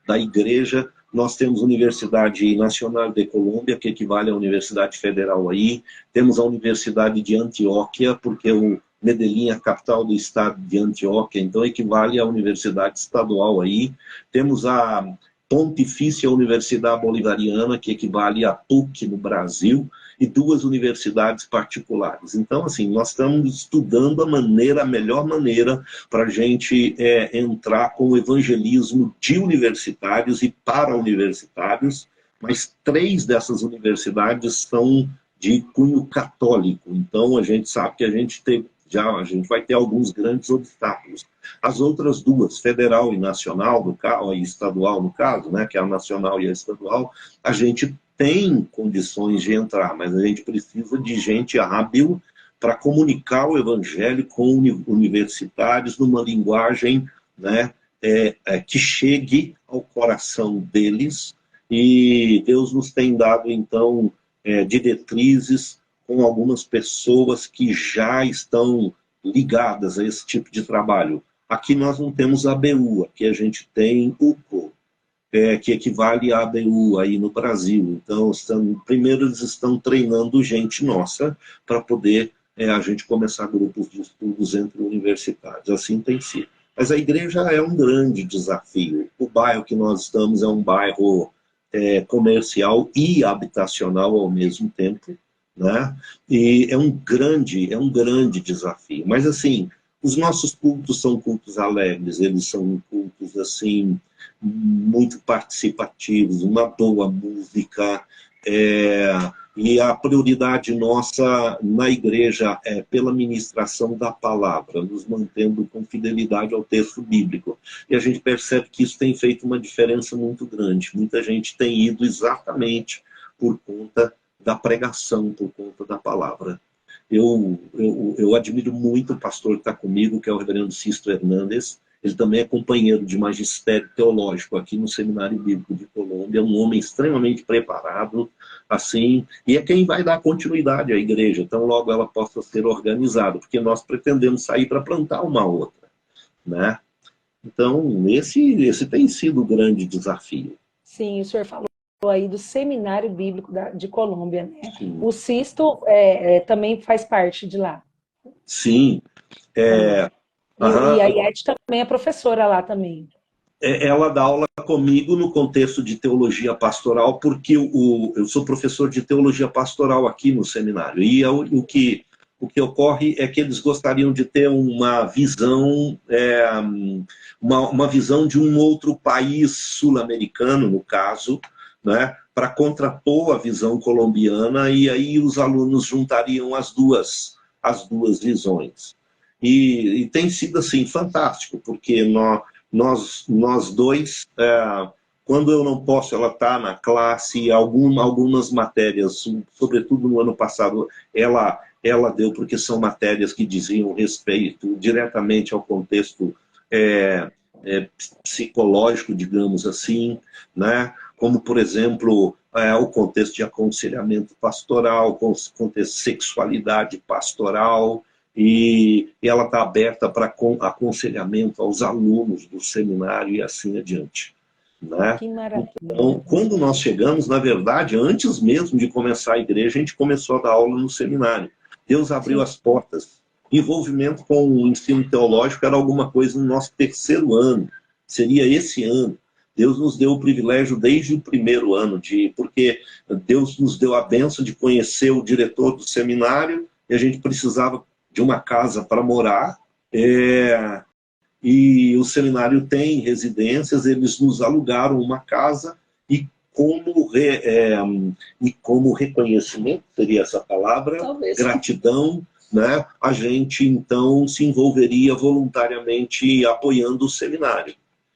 Speaker 2: da igreja. Nós temos a Universidade Nacional de Colômbia, que equivale à Universidade Federal aí. Temos a Universidade de Antioquia, porque o Medellín é a capital do estado de Antioquia, então equivale à Universidade Estadual aí. Temos a Pontifícia Universidade Bolivariana, que equivale à PUC no Brasil, e 2 universidades particulares. Então, assim, nós estamos estudando a melhor maneira para a gente entrar com o evangelismo de universitários e para universitários, mas 3 dessas universidades são de cunho católico. Então, a gente sabe que a gente vai ter alguns grandes obstáculos. As outras 2, federal e nacional, e estadual no caso, né, que é a nacional e a estadual, a gente tem condições de entrar, mas a gente precisa de gente hábil para comunicar o evangelho com universitários numa linguagem, né, que chegue ao coração deles, e Deus nos tem dado, então, diretrizes com algumas pessoas que já estão ligadas a esse tipo de trabalho. Aqui nós não temos a ABU, aqui a gente tem UCO, que equivale à ABU aí no Brasil. Então, primeiro eles estão treinando gente nossa para poder a gente começar grupos de estudos entre universitários. Assim tem sido. Mas a igreja é um grande desafio. O bairro que nós estamos é um bairro comercial e habitacional ao mesmo tempo, né? E é um grande desafio. Mas, assim, os nossos cultos são cultos alegres, eles são cultos, assim, muito participativos, uma boa música, e a prioridade nossa na igreja é pela ministração da palavra, nos mantendo com fidelidade ao texto bíblico. E a gente percebe que isso tem feito uma diferença muito grande. Muita gente tem ido exatamente por conta da pregação, por conta da palavra. Eu admiro muito o pastor que está comigo, que é o reverendo Sisto Hernandes. Ele também é companheiro de magistério teológico aqui no Seminário Bíblico de Colômbia, um homem extremamente preparado, assim, e é quem vai dar continuidade à igreja, então logo ela possa ser organizada, porque nós pretendemos sair para plantar uma outra, né? Então, esse tem sido o grande desafio.
Speaker 1: Sim, o senhor falou aí do Seminário Bíblico de Colômbia, né?
Speaker 2: Sim.
Speaker 1: O Sisto também faz parte de lá.
Speaker 2: Sim.
Speaker 1: E a Iete também é professora lá também.
Speaker 2: Ela dá aula comigo no contexto de teologia pastoral, porque eu sou professor de teologia pastoral aqui no seminário. E o que ocorre é que eles gostariam de ter uma visão, uma visão de um outro país sul-americano, no caso, né, para contrapor a visão colombiana, e aí os alunos juntariam as duas visões. E tem sido assim fantástico, porque nós dois, quando eu não posso, ela está na classe, algumas matérias, sobretudo no ano passado, ela deu, porque são matérias que diziam respeito diretamente ao contexto psicológico, digamos assim, né? Como, por exemplo, o contexto de aconselhamento pastoral, o contexto de sexualidade pastoral, e ela está aberta para aconselhamento aos alunos do seminário e assim adiante. Né?
Speaker 1: Que maravilha.
Speaker 2: Então, quando nós chegamos, na verdade, antes mesmo de começar a igreja, a gente começou a dar aula no seminário. Deus abriu as portas. Envolvimento com o ensino teológico era alguma coisa no nosso terceiro ano. Seria esse ano. Deus nos deu o privilégio desde o primeiro ano, porque Deus nos deu a bênção de conhecer o diretor do seminário, e a gente precisava de uma casa para morar, e o seminário tem residências, eles nos alugaram uma casa, e como reconhecimento, seria essa palavra, talvez, gratidão, né, a gente então se envolveria voluntariamente apoiando o seminário.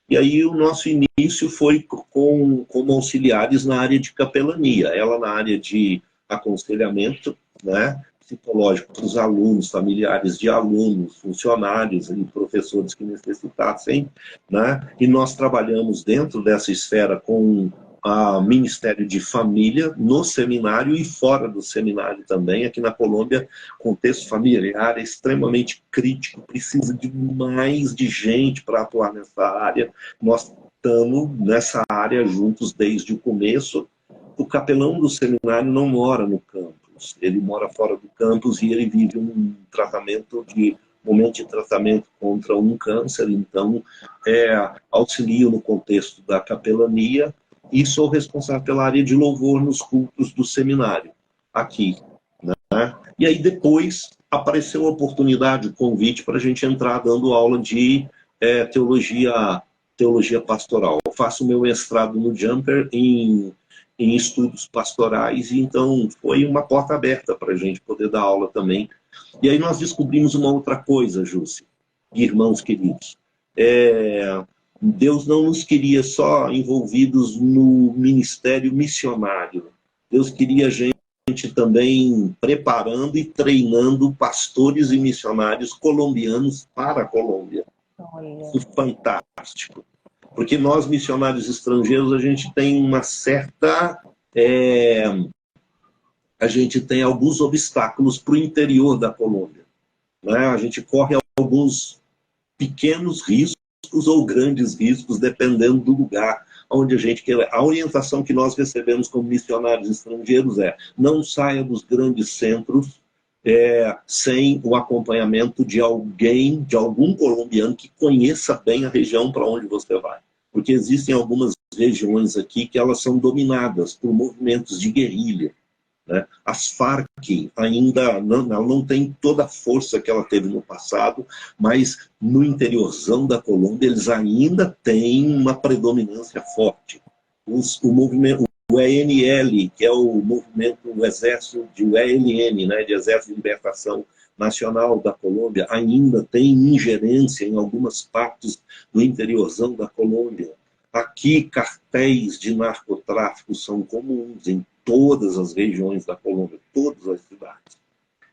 Speaker 2: E aí o nosso início foi como auxiliares na área de capelania, ela na área de aconselhamento, né, psicológico para os alunos, familiares de alunos, funcionários e professores que necessitassem, né? E nós trabalhamos dentro dessa esfera com o Ministério de Família no seminário e fora do seminário também. Aqui na Colômbia, o contexto familiar é extremamente crítico, precisa de mais de gente para atuar nessa área. Nós estamos nessa área juntos desde o começo. O capelão do seminário não mora no campo. Ele mora fora do campus e ele vive um momento de tratamento contra um câncer, então auxilio no contexto da capelania e sou responsável pela área de louvor nos cultos do seminário, aqui. Né? E aí depois apareceu a oportunidade, o convite para a gente entrar dando aula de teologia pastoral. Eu faço meu mestrado no Jumper em estudos pastorais, e então foi uma porta aberta para a gente poder dar aula também. E aí nós descobrimos uma outra coisa, Jússi, irmãos queridos. Deus não nos queria só envolvidos no ministério missionário. Deus queria a gente também preparando e treinando pastores e missionários colombianos para a Colômbia. Isso é fantástico. Porque nós, missionários estrangeiros, a gente tem uma certa... a gente tem alguns obstáculos para o interior da Colômbia. Né? A gente corre alguns pequenos riscos ou grandes riscos, dependendo do lugar onde a gente quer. A orientação que nós recebemos como missionários estrangeiros é: não saia dos grandes centros sem o acompanhamento de alguém, de algum colombiano que conheça bem a região para onde você vai. Porque existem algumas regiões aqui que elas são dominadas por movimentos de guerrilha. Né? As Farc ainda não tem toda a força que ela teve no passado, mas no interiorzão da Colômbia eles ainda têm uma predominância forte. O movimento, o ENL, que é o movimento, o exército o ELN, né, de Exército de Libertação Nacional da Colômbia, ainda tem ingerência em algumas partes do interiorzão da Colômbia. Aqui, cartéis de narcotráfico são comuns em todas as regiões da Colômbia, todas as cidades.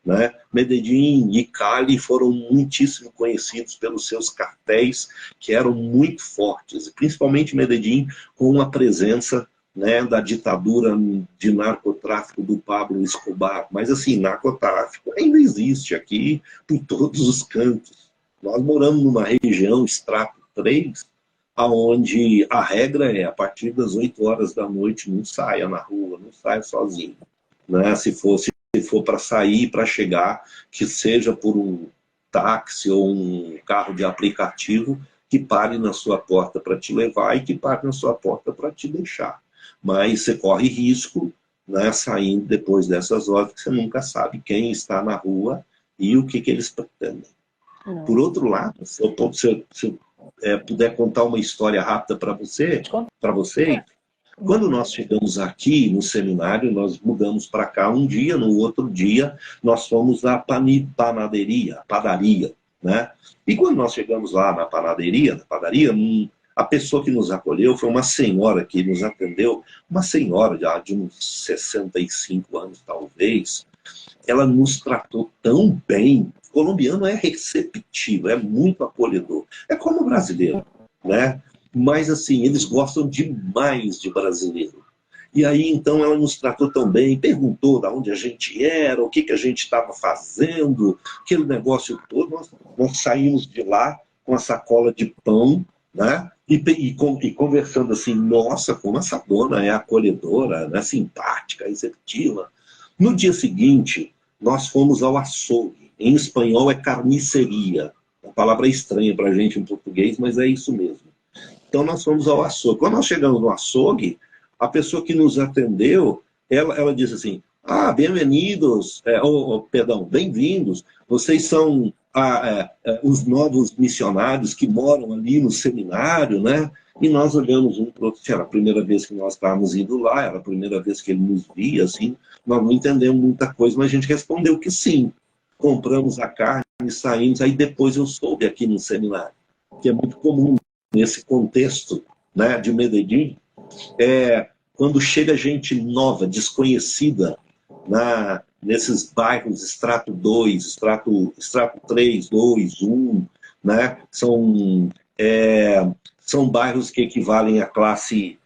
Speaker 2: Né? Medellín e Cali foram muitíssimo conhecidos pelos seus cartéis, que eram muito fortes, principalmente Medellín, com a presença, né, da ditadura de narcotráfico do Pablo Escobar. Mas, assim, narcotráfico ainda existe aqui por todos os cantos. Nós moramos numa região, Extrato 3, onde a regra é: a partir das 8 horas da noite não saia na rua, não saia sozinho. Né? Se for para sair, para chegar, que seja por um táxi ou um carro de aplicativo, que pare na sua porta para te levar e que pare na sua porta para te deixar. Mas você corre risco, né, saindo depois dessas horas, que você nunca sabe quem está na rua e o que eles pretendem.
Speaker 1: Não.
Speaker 2: Por outro lado, se eu puder contar uma história rápida para vocês, quando nós chegamos aqui no seminário, nós mudamos para cá um dia, no outro dia nós fomos à padaria, né? E quando nós chegamos lá na padaria, a pessoa que nos acolheu foi uma senhora que nos atendeu, uma senhora de uns 65 anos talvez. Ela nos tratou tão bem. O colombiano é receptivo, é muito acolhedor. É como o brasileiro, né? Mas, assim, eles gostam demais de brasileiro. E aí, então, ela nos tratou tão bem, perguntou de onde a gente era, o que a gente estava fazendo, aquele negócio todo. Nós saímos de lá com a sacola de pão, né? E conversando assim, nossa, como essa dona é acolhedora, né? Simpática, receptiva. No dia seguinte, nós fomos ao açougue. Em espanhol é carniceria. A palavra é estranha para a gente em português, mas é isso mesmo. Então nós fomos ao açougue. Quando nós chegamos no açougue, a pessoa que nos atendeu, ela disse assim, bem-vindos, bem-vindos, vocês são os novos missionários que moram ali no seminário, né? E nós olhamos um para o outro, era a primeira vez que nós estávamos indo lá, era a primeira vez que ele nos via, assim, nós não entendemos muita coisa, mas a gente respondeu que sim. Compramos a carne, saímos, aí depois eu soube aqui no seminário, que é muito comum nesse contexto, né, de Medellín, quando chega gente nova, desconhecida, nesses bairros extrato 2, extrato 3, 2, 1, né, são bairros que equivalem à classe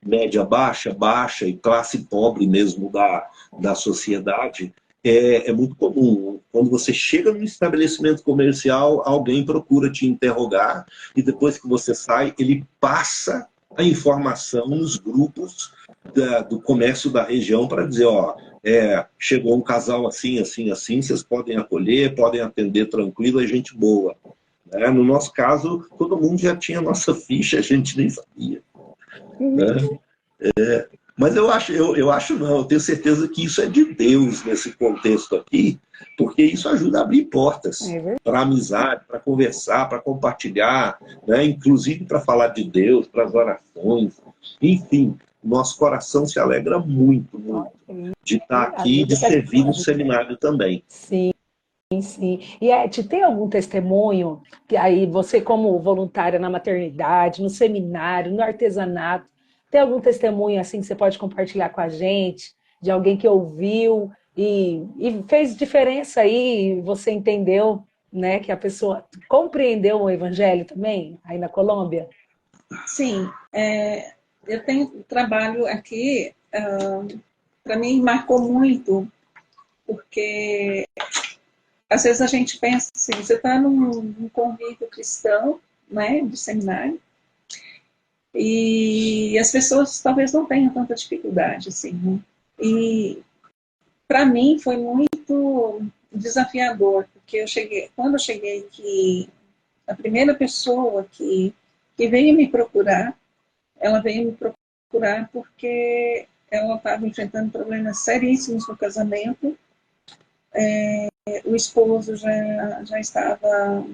Speaker 2: média baixa, baixa e classe pobre mesmo da sociedade. É muito comum. Quando você chega num estabelecimento comercial, alguém procura te interrogar e depois que você sai, ele passa a informação nos grupos do comércio da região para dizer, chegou um casal assim, assim, assim, vocês podem acolher, podem atender tranquilo, é gente boa. No nosso caso, todo mundo já tinha a nossa ficha, a gente nem sabia. Né? Mas eu acho não, eu tenho certeza que isso é de Deus nesse contexto aqui, porque isso ajuda a abrir portas para amizade, para conversar, para compartilhar, né? Inclusive para falar de Deus, para as orações. Enfim, nosso coração se alegra muito, muito de estar aqui e de servir no seminário também.
Speaker 1: Sim. Sim. E te tem algum testemunho, que aí você como voluntária na maternidade, no seminário, no artesanato, tem algum testemunho assim que você pode compartilhar com a gente, de alguém que ouviu e fez diferença aí, e você entendeu, né, que a pessoa compreendeu o evangelho também, aí na Colômbia?
Speaker 3: Sim, eu tenho trabalho aqui, para mim marcou muito, porque às vezes a gente pensa assim, você está num convívio cristão, né, de seminário, e as pessoas talvez não tenham tanta dificuldade, assim, né? E para mim foi muito desafiador, porque quando eu cheguei aqui, a primeira pessoa que veio me procurar, ela veio me procurar porque ela estava enfrentando problemas seríssimos no casamento. O esposo já estava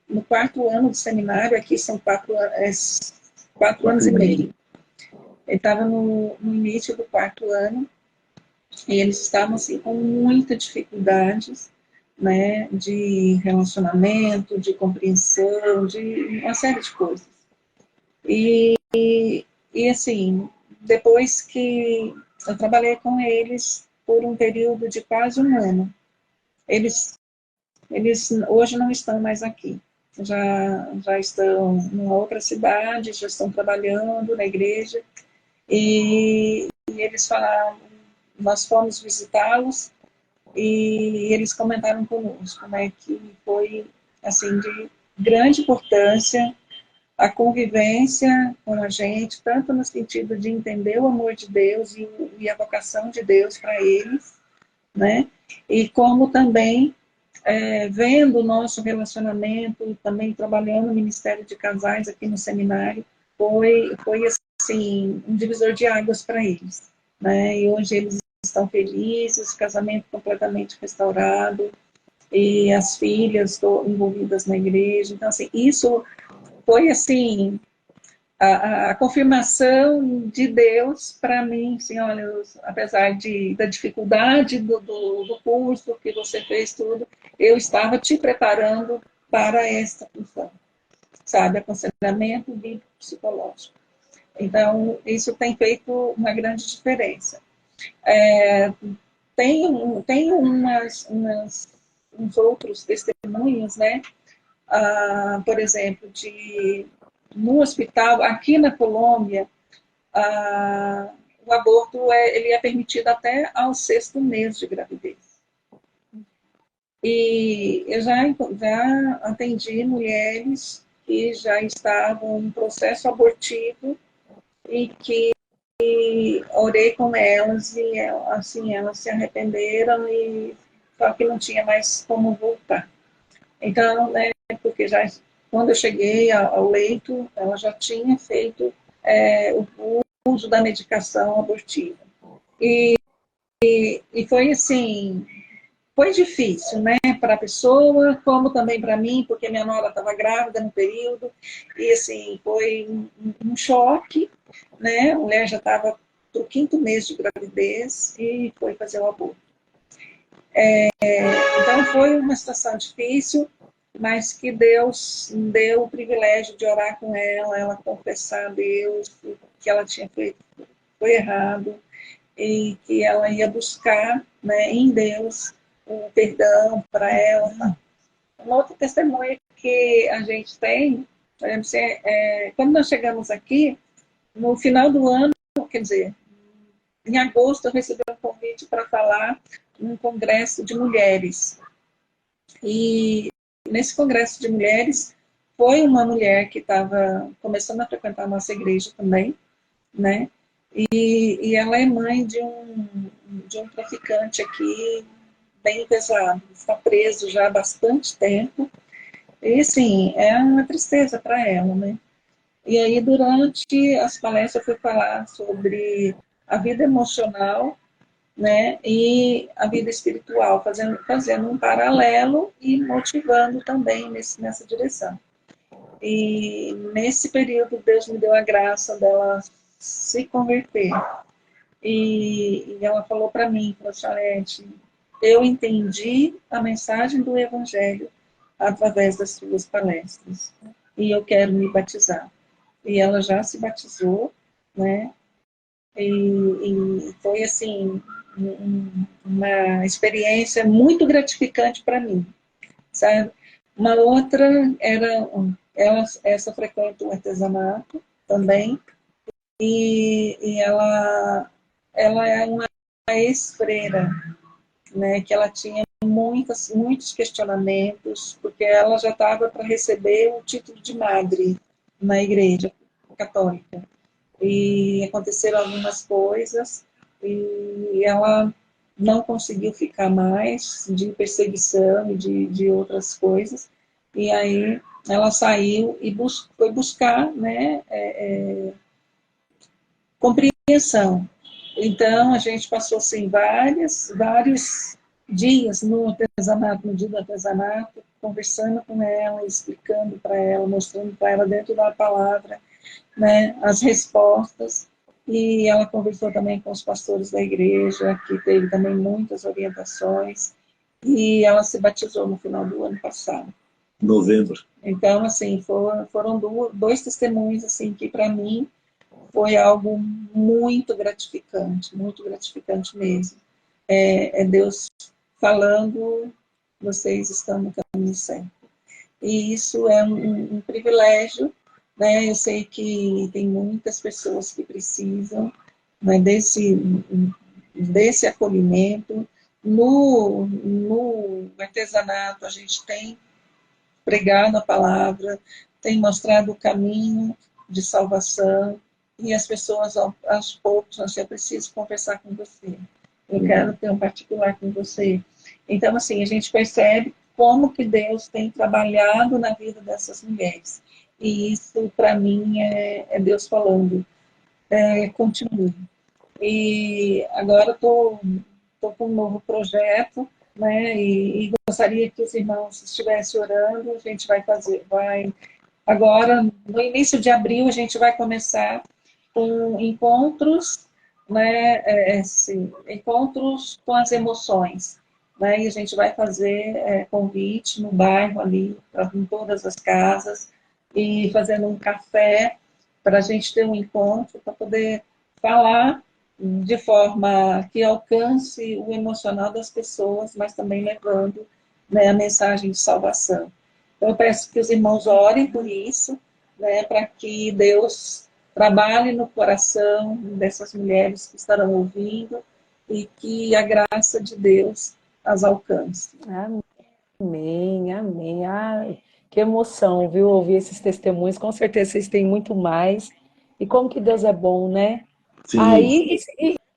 Speaker 3: no 4º ano de seminário, aqui são 4 anos e meio. Ele estava no início do 4º ano, e eles estavam assim, com muitas dificuldades, né, de relacionamento, de compreensão, de uma série de coisas. E assim, depois que eu trabalhei com eles por um período de quase um ano, eles hoje não estão mais aqui. Já estão em outra cidade, já estão trabalhando na igreja. E eles falaram, nós fomos visitá-los e eles comentaram conosco, né, que foi assim de grande importância a convivência com a gente, tanto no sentido de entender o amor de Deus e a vocação de Deus para eles, né, e como também vendo o nosso relacionamento, também trabalhando no Ministério de Casais aqui no seminário, foi assim, um divisor de águas para eles, né? E hoje eles estão felizes, casamento completamente restaurado, e as filhas envolvidas na igreja. Então, assim, isso foi, assim, a confirmação de Deus para mim, assim, olha, apesar da dificuldade do curso, que você fez tudo, eu estava te preparando para esta função, sabe, aconselhamento bíblico psicológico. Então, isso tem feito uma grande diferença. Tem uns outros testemunhos, né? Por exemplo, no hospital, aqui na Colômbia, o aborto ele é permitido até ao 6º mês de gravidez. E eu já atendi mulheres que já estavam em processo abortivo e que orei com elas e assim elas se arrependeram e só que não tinha mais como voltar. Então, né, porque já quando eu cheguei ao leito, ela já tinha feito o uso da medicação abortiva. E foi assim, foi difícil, né, para a pessoa, como também para mim, porque minha nora estava grávida no período, e assim, foi um choque, né, a mulher já estava no 5º mês de gravidez e foi fazer o aborto. Então foi uma situação difícil, mas que Deus deu o privilégio de orar com ela confessar a Deus que ela tinha feito foi errado, e que ela ia buscar, né, em Deus o perdão para ela. Uma outra testemunha que a gente tem, por exemplo, quando nós chegamos aqui, no final do ano, quer dizer, em agosto eu recebi um convite para falar num congresso de mulheres. E nesse congresso de mulheres foi uma mulher que estava começando a frequentar a nossa igreja também, né? E ela é mãe de um traficante aqui, bem pesado, está preso já há bastante tempo, e assim, é uma tristeza para ela, né? E aí, durante as palestras, eu fui falar sobre a vida emocional, né, e a vida espiritual, fazendo um paralelo e motivando também nessa direção. E nesse período, Deus me deu a graça dela se converter. E ela falou para mim, Charete, eu entendi a mensagem do Evangelho através das suas palestras, e eu quero me batizar. E ela já se batizou, né? E foi, assim, uma experiência muito gratificante para mim, sabe? Uma outra essa frequenta o artesanato também, e ela é uma ex-freira, né, que ela tinha muitos questionamentos, porque ela já estava para receber o título de madre na igreja católica. E aconteceram algumas coisas, e ela não conseguiu ficar mais, de perseguição e de outras coisas, e aí ela saiu e foi buscar, né, compreensão. Então, a gente passou, assim, vários dias no artesanato, no dia do artesanato, conversando com ela, explicando para ela, mostrando para ela dentro da palavra, né, as respostas, e ela conversou também com os pastores da igreja, que teve também muitas orientações, e ela se batizou no final do ano passado.
Speaker 2: Novembro.
Speaker 3: Então, assim, foram dois testemunhos, assim, que para mim foi algo muito gratificante mesmo. É Deus falando, vocês estão no caminho certo. E isso é um privilégio, né? Eu sei que tem muitas pessoas que precisam, né, desse acolhimento. No artesanato, a gente tem pregado a palavra, tem mostrado o caminho de salvação, e as pessoas, aos poucos, eu preciso conversar com você, eu quero ter um particular com você. Então, assim, a gente percebe como que Deus tem trabalhado na vida dessas mulheres. E isso, para mim, é Deus falando, continue. E agora estou com um novo projeto, né? E gostaria que os irmãos estivessem orando. A gente vai agora, no início de abril, a gente vai começar com encontros, né? Encontros com as emoções. Né? E a gente vai fazer convite no bairro ali, em todas as casas, e fazendo um café para a gente ter um encontro, para poder falar de forma que alcance o emocional das pessoas, mas também levando, né, a mensagem de salvação. Então, eu peço que os irmãos orem por isso, né, para que Deus trabalhe no coração dessas mulheres que estarão ouvindo e que a graça de Deus as alcance.
Speaker 1: Amém, amém. Ai, que emoção, viu? Ouvir esses testemunhos. Com certeza vocês têm muito mais. E como que Deus é bom, né?
Speaker 2: Sim.
Speaker 1: Aí,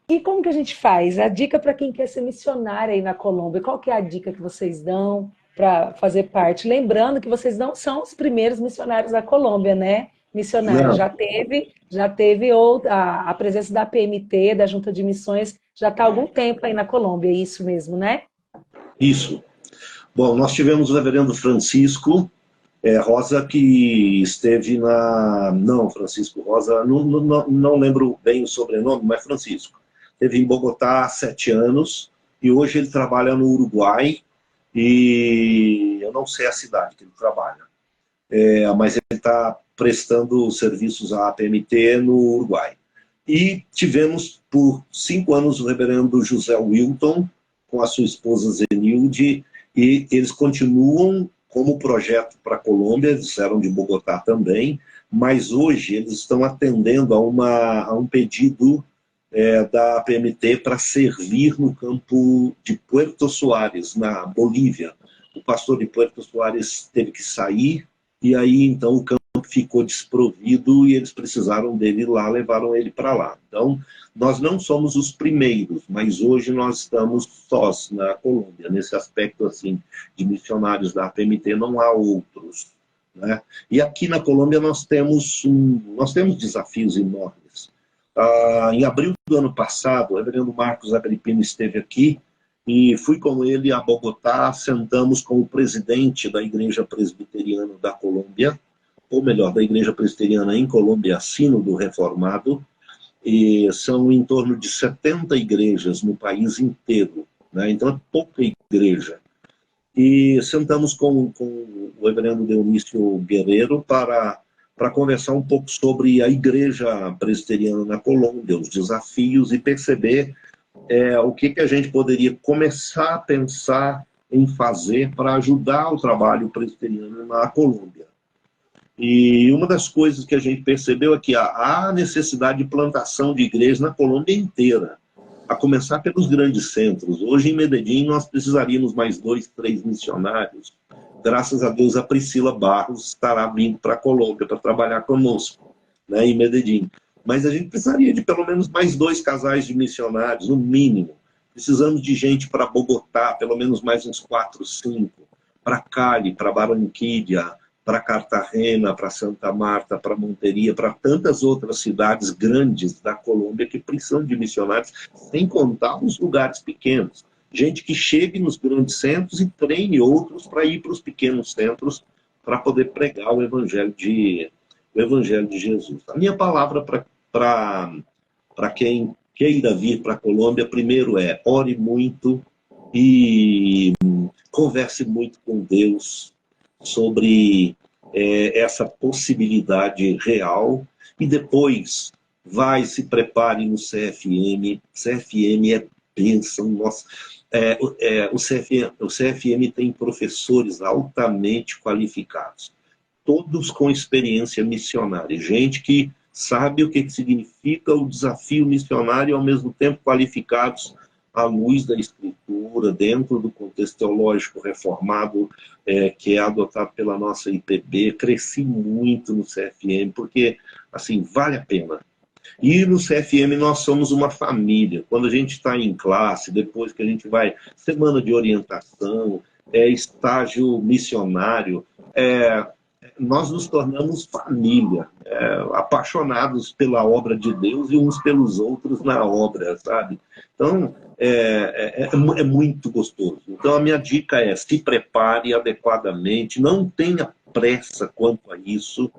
Speaker 1: e como que a gente faz? A dica para quem quer ser missionário aí na Colômbia, qual que é a dica que vocês dão para fazer parte? Lembrando que vocês não são os primeiros missionários da Colômbia, né? Missionário
Speaker 2: Não,
Speaker 1: já teve outra, a presença da PMT, da Junta de Missões, já está há algum tempo aí na Colômbia, é isso mesmo, né?
Speaker 2: isso. Bom, nós tivemos o reverendo Francisco Rosa, que esteve na... Não, Francisco Rosa, não lembro bem o sobrenome, mas Francisco. Esteve em Bogotá há 7 anos e hoje ele trabalha no Uruguai e eu não sei a cidade que ele trabalha, mas ele está prestando serviços à PMT no Uruguai. E tivemos por 5 anos o reverendo José Wilton com a sua esposa Zenilde, e eles continuam como projeto para a Colômbia, eles eram de Bogotá também, mas hoje eles estão atendendo a um pedido da PMT para servir no campo de Puerto Suárez, na Bolívia. O pastor de Puerto Suárez teve que sair, e aí então o campo ficou desprovido e eles precisaram dele lá, levaram ele para lá. Então, nós não somos os primeiros, mas hoje nós estamos sós na Colômbia, nesse aspecto assim, de missionários da PMT, não há outros. Né? E aqui na Colômbia nós temos desafios enormes. Em abril do ano passado, o reverendo Marcos Agripino esteve aqui e fui com ele a Bogotá, sentamos com o presidente da Igreja Presbiteriana da Colômbia, ou melhor, da Igreja Presbiteriana em Colômbia, Sínodo Reformado, e são em torno de 70 igrejas no país inteiro, né? Então é pouca igreja. E sentamos com o reverendo Dionísio Guerreiro para conversar um pouco sobre a igreja presbiteriana na Colômbia, os desafios e perceber o que a gente poderia começar a pensar em fazer para ajudar o trabalho presbiteriano na Colômbia. E uma das coisas que a gente percebeu é que há necessidade de plantação de igrejas na Colômbia inteira, a começar pelos grandes centros. Hoje, em Medellín, nós precisaríamos mais 2, 3 missionários. Graças a Deus, a Priscila Barros estará vindo para a Colômbia para trabalhar conosco, né, em Medellín. Mas a gente precisaria de pelo menos mais 2 casais de missionários, no mínimo. Precisamos de gente para Bogotá, pelo menos mais uns 4, 5. Para Cali, para Barranquilla, para Cartagena, para Santa Marta, para Monteria, para tantas outras cidades grandes da Colômbia que precisam de missionários, sem contar os lugares pequenos. Gente que chegue nos grandes centros e treine outros para ir para os pequenos centros para poder pregar o Evangelho de Jesus. A minha palavra para quem queira vir para a Colômbia, primeiro ore muito e converse muito com Deus sobre essa possibilidade real, e depois se prepare no CFM. CFM é bênção, nossa. O CFM tem professores altamente qualificados, todos com experiência missionária, gente que sabe o que significa o desafio missionário e ao mesmo tempo qualificados à luz da Escritura, dentro do contexto teológico reformado que é adotado pela nossa IPB. Cresci muito no CFM, porque, assim, vale a pena. E no CFM nós somos uma família. Quando a gente está em classe, depois que a gente vai, semana de orientação, estágio missionário, nós nos tornamos família, apaixonados pela obra de Deus e uns pelos outros na obra, sabe? Então, é muito gostoso. Então, a minha dica é: se prepare adequadamente, não tenha pressa quanto a isso,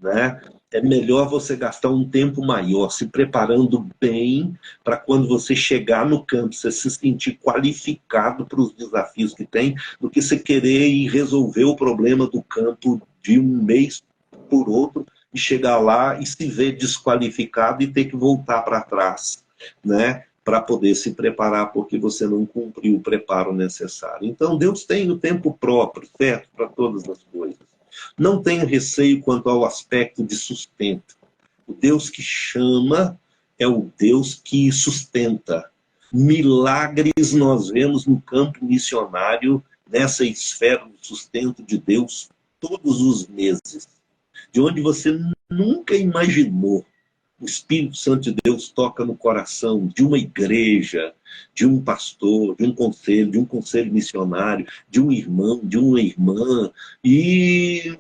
Speaker 2: né? É melhor você gastar um tempo maior se preparando bem para quando você chegar no campo, você se sentir qualificado para os desafios que tem, do que você querer ir resolver o problema do campo de um mês por outro e chegar lá e se ver desqualificado e ter que voltar para trás, né? Para poder se preparar, porque você não cumpriu o preparo necessário. Então, Deus tem o tempo próprio, certo, para todas as coisas. Não tenha receio quanto ao aspecto de sustento. O Deus que chama é o Deus que sustenta. Milagres nós vemos no campo missionário, nessa esfera do sustento de Deus, todos os meses. De onde você nunca imaginou. O Espírito Santo de Deus toca no coração de uma igreja, de um pastor, de um conselho missionário, de um irmão, de uma irmã. E,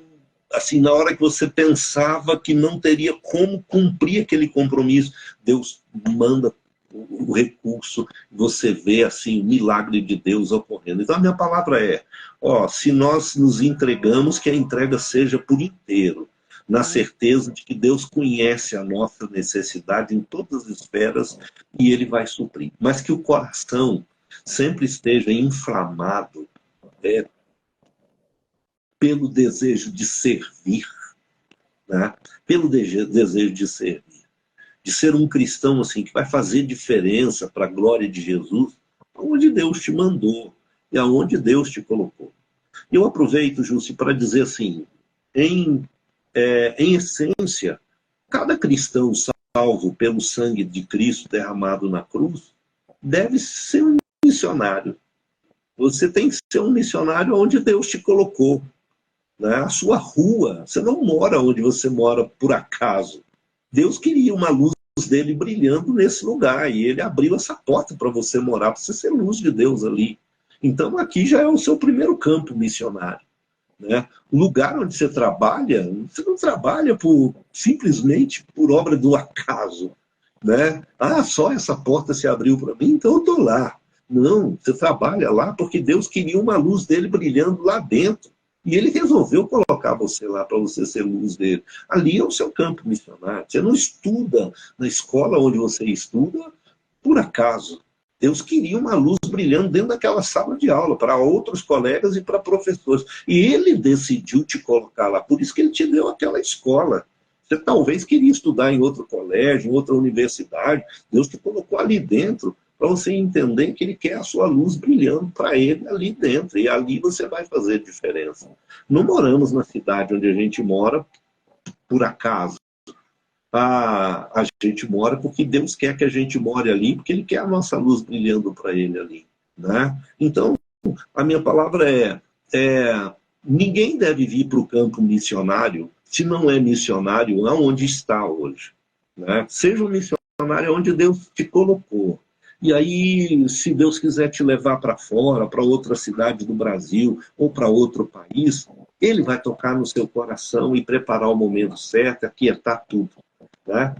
Speaker 2: assim, na hora que você pensava que não teria como cumprir aquele compromisso, Deus manda o recurso, você vê, assim, o milagre de Deus ocorrendo. Então, a minha palavra é, se nós nos entregamos, que a entrega seja por inteiro, na certeza de que Deus conhece a nossa necessidade em todas as esferas e Ele vai suprir. Mas que o coração sempre esteja inflamado pelo desejo de servir, né? Pelo desejo de servir. De ser um cristão assim, que vai fazer diferença para a glória de Jesus, onde Deus te mandou e aonde Deus te colocou. E eu aproveito, Júcio, para dizer assim, em essência, cada cristão salvo pelo sangue de Cristo derramado na cruz deve ser um missionário. Você tem que ser um missionário onde Deus te colocou, né? A sua rua, você não mora onde você mora por acaso. Deus queria uma luz dele brilhando nesse lugar e ele abriu essa porta para você morar, para você ser luz de Deus ali. Então aqui já é o seu primeiro campo missionário. Né? O lugar onde você não trabalha simplesmente por obra do acaso. Né? Só essa porta se abriu para mim, então eu estou lá. Não, você trabalha lá porque Deus queria uma luz dele brilhando lá dentro. E ele resolveu colocar você lá para você ser luz dele. Ali é o seu campo missionário. Você não estuda na escola onde você estuda por acaso. Deus queria uma luz brilhando dentro daquela sala de aula, para outros colegas e para professores. E ele decidiu te colocar lá, por isso que ele te deu aquela escola. Você talvez queria estudar em outro colégio, em outra universidade. Deus te colocou ali dentro, para você entender que ele quer a sua luz brilhando para ele ali dentro. E ali você vai fazer diferença. Não moramos na cidade onde a gente mora por acaso. A gente mora porque Deus quer que a gente more ali, porque Ele quer a nossa luz brilhando para Ele ali. Né? Então, a minha palavra ninguém deve vir para o campo missionário se não é missionário aonde está hoje. Né? Seja um missionário onde Deus te colocou. E aí, se Deus quiser te levar para fora, para outra cidade do Brasil ou para outro país, Ele vai tocar no seu coração e preparar o momento certo, aquietar tudo. Né?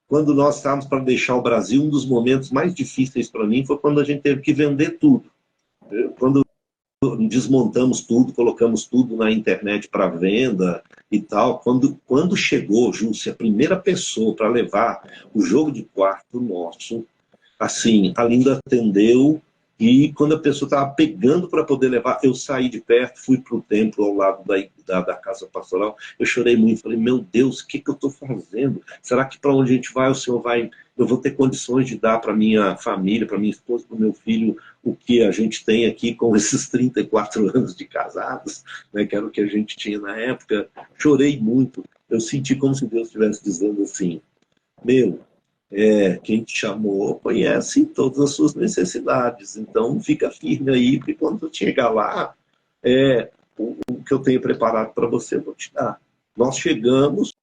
Speaker 2: Quando nós estávamos para deixar o Brasil, um dos momentos mais difíceis para mim foi quando a gente teve que vender tudo. Quando desmontamos tudo, colocamos tudo na internet para venda e tal. Quando chegou, Júcia, a primeira pessoa para levar o jogo de quarto nosso, assim, a Linda atendeu. E quando a pessoa estava pegando para poder levar, eu saí de perto, fui para o templo ao lado da casa pastoral, eu chorei muito, falei, meu Deus, o que eu estou fazendo? Será que para onde a gente vai, o Senhor vai, eu vou ter condições de dar para minha família, para minha esposa, para o meu filho, o que a gente tem aqui com esses 34 anos de casados, né, que era o que a gente tinha na época? Chorei muito, eu senti como se Deus estivesse dizendo assim, quem te chamou conhece todas as suas necessidades, então fica firme aí, porque quando tu chegar lá, o que eu tenho preparado para você eu vou te dar. Nós chegamos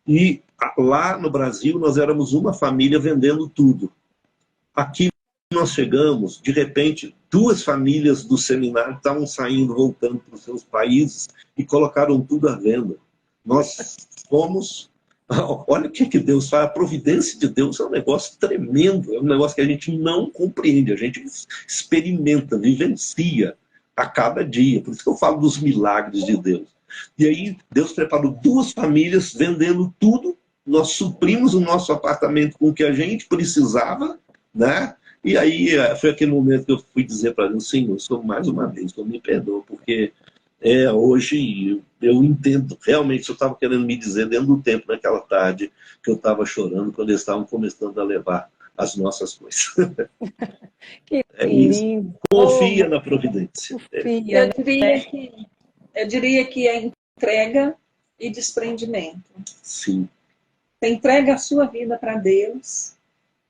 Speaker 2: e lá no Brasil nós éramos uma família vendendo tudo. Aqui nós chegamos, de repente, 2 famílias do seminário estavam saindo, voltando para os seus países e colocaram tudo à venda. Nós fomos... Olha o que Deus faz. A providência de Deus é um negócio tremendo, é um negócio que a gente não compreende, a gente experimenta, vivencia a cada dia. Por isso que eu falo dos milagres de Deus. E aí Deus preparou 2 famílias vendendo tudo, nós suprimos o nosso apartamento com o que a gente precisava, né? E aí foi aquele momento que eu fui dizer para Deus: Senhor, mais uma vez, eu me perdoa, porque hoje eu entendo realmente o que eu estava querendo me dizer dentro do tempo, naquela tarde, que eu estava chorando quando eles estavam começando a levar as nossas coisas.
Speaker 1: Que
Speaker 2: É isso.
Speaker 1: lindo.
Speaker 2: Confia na providência.
Speaker 1: Confia,
Speaker 3: Eu diria que é entrega e desprendimento.
Speaker 2: Sim.
Speaker 3: Você entrega a sua vida para Deus,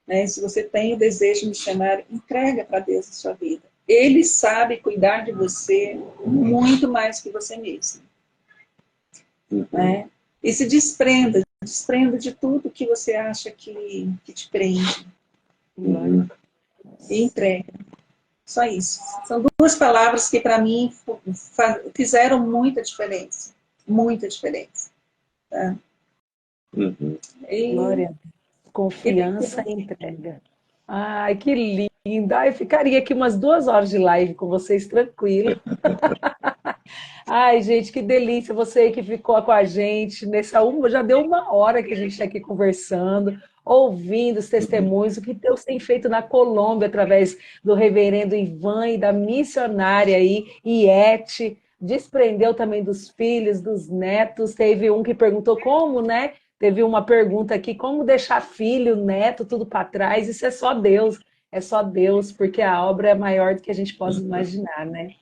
Speaker 3: né? Se você tem o desejo missionário, entrega para Deus a sua vida. Ele sabe cuidar de você muito mais que você mesmo. Né? E se desprenda de tudo que você acha que te prende. E entrega. Só isso. São 2 palavras que para mim fizeram muita diferença. Muita diferença. Tá?
Speaker 1: Glória. Confiança e entrega. Ai, que linda. Ai, ficaria aqui umas 2 horas de live com vocês, tranquilo. Ai, gente, que delícia você que ficou com a gente já deu 1 hora que a gente está aqui conversando, ouvindo os testemunhos, o que Deus tem feito na Colômbia através do reverendo Ivan e da missionária aí, Iete, desprendeu também dos filhos, dos netos. Teve um que perguntou como, né? Teve uma pergunta aqui, como deixar filho, neto, tudo para trás? Isso é só Deus, porque a obra é maior do que a gente possa imaginar, né?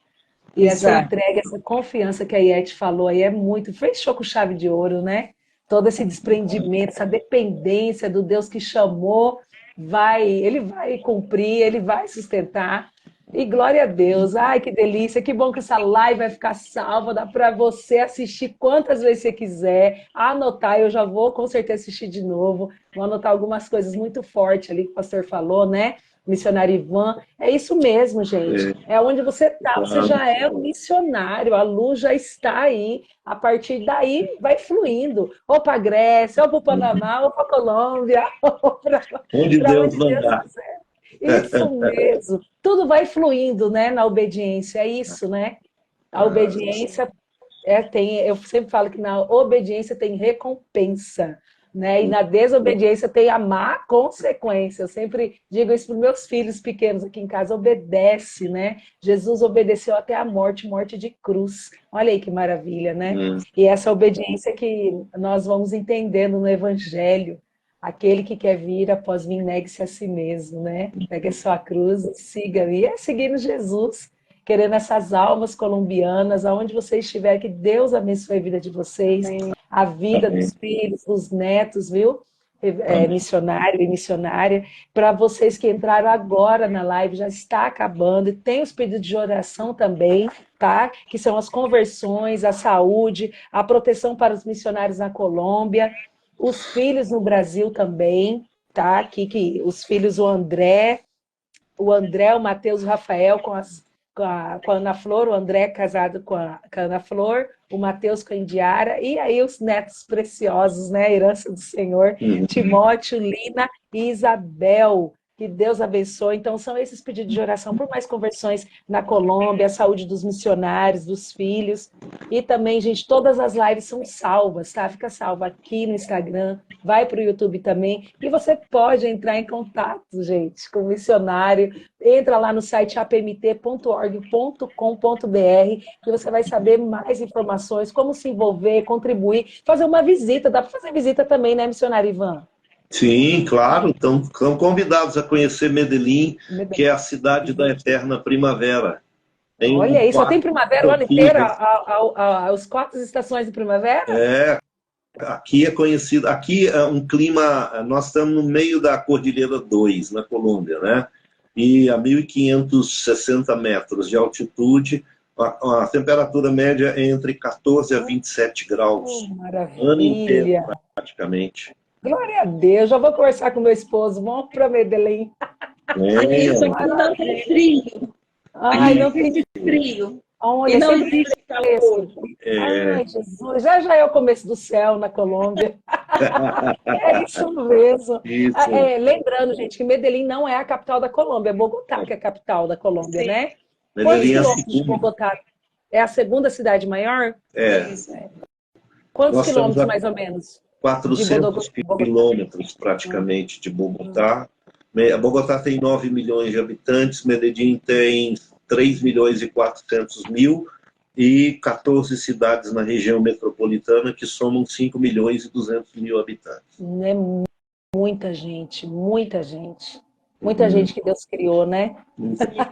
Speaker 1: E essa entrega, essa confiança que a Iete falou aí é muito, fechou com chave de ouro, né? Todo esse desprendimento, essa dependência do Deus que chamou, ele vai cumprir, ele vai sustentar. E glória a Deus. Ai, que delícia, que bom que essa live vai ficar salva, dá para você assistir quantas vezes você quiser, anotar, eu já vou com certeza assistir de novo, vou anotar algumas coisas muito fortes ali que o pastor falou, né? Missionário Ivan, é isso mesmo, gente. É onde você está, você já é um missionário, a luz já está aí. A partir daí vai fluindo, ou para a Grécia, ou para o Panamá, ou para a Colômbia, ou para
Speaker 2: onde Deus mandar.
Speaker 1: Isso mesmo. Tudo vai fluindo, né, na obediência, é isso, né? A obediência eu sempre falo que na obediência tem recompensa. Né? E na desobediência tem a má consequência. Eu sempre digo isso para os meus filhos pequenos aqui em casa: obedece, né? Jesus obedeceu até a morte, morte de cruz. Olha aí que maravilha, né? E essa obediência que nós vamos entendendo no Evangelho. Aquele que quer vir após mim, negue-se a si mesmo, né? Pegue a sua cruz e siga. E é seguindo Jesus, querendo essas almas colombianas, aonde você estiver, que Deus abençoe a vida de vocês, a vida dos filhos, dos netos, viu? Missionário e missionária. Para vocês que entraram agora na live, já está acabando, e tem os pedidos de oração também, tá? Que são as conversões, a saúde, a proteção para os missionários na Colômbia, os filhos no Brasil também, tá? Aqui que os filhos, o André, o Matheus, o Rafael com a Ana Flor, o André casado com a Ana Flor, o Matheus com a Indiara, e aí os netos preciosos, né? A herança do Senhor, Timóteo, Lina e Isabel. Que Deus abençoe. Então, são esses pedidos de oração por mais conversões na Colômbia, a saúde dos missionários, dos filhos. E também, gente, todas as lives são salvas, tá? Fica salva aqui no Instagram, vai para o YouTube também. E você pode entrar em contato, gente, com o missionário. Entra lá no site apmt.org.com.br, que você vai saber mais informações, como se envolver, contribuir, fazer uma visita. Dá para fazer visita também, né, missionário Ivan?
Speaker 2: Sim, claro. Então, estão convidados a conhecer Medellín, que é a cidade da eterna primavera.
Speaker 1: Olha aí, só tem primavera o ano inteiro, as 4 estações de primavera?
Speaker 2: Aqui é conhecido, aqui é um clima, nós estamos no meio da Cordilheira 2, na Colômbia, né? E a 1.560 metros de altitude, a temperatura média é entre 14 a 27 graus.
Speaker 1: Maravilha.
Speaker 2: Ano inteiro, praticamente.
Speaker 1: Glória a Deus, já vou conversar com meu esposo, vamos para Medellín.
Speaker 3: Aqui
Speaker 2: É,
Speaker 3: isso aqui não tem frio.
Speaker 1: Ai,
Speaker 3: Aqui
Speaker 1: não
Speaker 3: não
Speaker 1: tem
Speaker 3: existe frio.
Speaker 1: olha,
Speaker 3: E
Speaker 1: é
Speaker 3: não
Speaker 1: sempre
Speaker 3: existe
Speaker 1: fresco.
Speaker 3: calor.
Speaker 2: é.
Speaker 1: Ai, Jesus, já já é o começo do céu na Colômbia. É isso mesmo.
Speaker 2: Isso.
Speaker 1: Lembrando, gente, que Medellín não é a capital da Colômbia, é Bogotá que é a capital da Colômbia,
Speaker 3: Sim,
Speaker 1: né? Quantos
Speaker 2: Medellín é a
Speaker 1: quilômetros de
Speaker 2: segunda.
Speaker 1: Bogotá? É a segunda cidade maior?
Speaker 2: É.
Speaker 3: isso.
Speaker 1: Quantos
Speaker 2: Nós estamos
Speaker 1: quilômetros,
Speaker 2: a
Speaker 1: mais ou menos, de
Speaker 2: 400
Speaker 1: Bogotá?
Speaker 2: quilômetros praticamente de Bogotá. Bogotá tem 9 milhões de habitantes, Medellín tem 3 milhões e 400 mil e 14 cidades na região metropolitana que somam 5 milhões e 200 mil habitantes.
Speaker 1: É muita gente, muita gente. Muita
Speaker 2: Uhum.
Speaker 1: gente que Deus criou, né?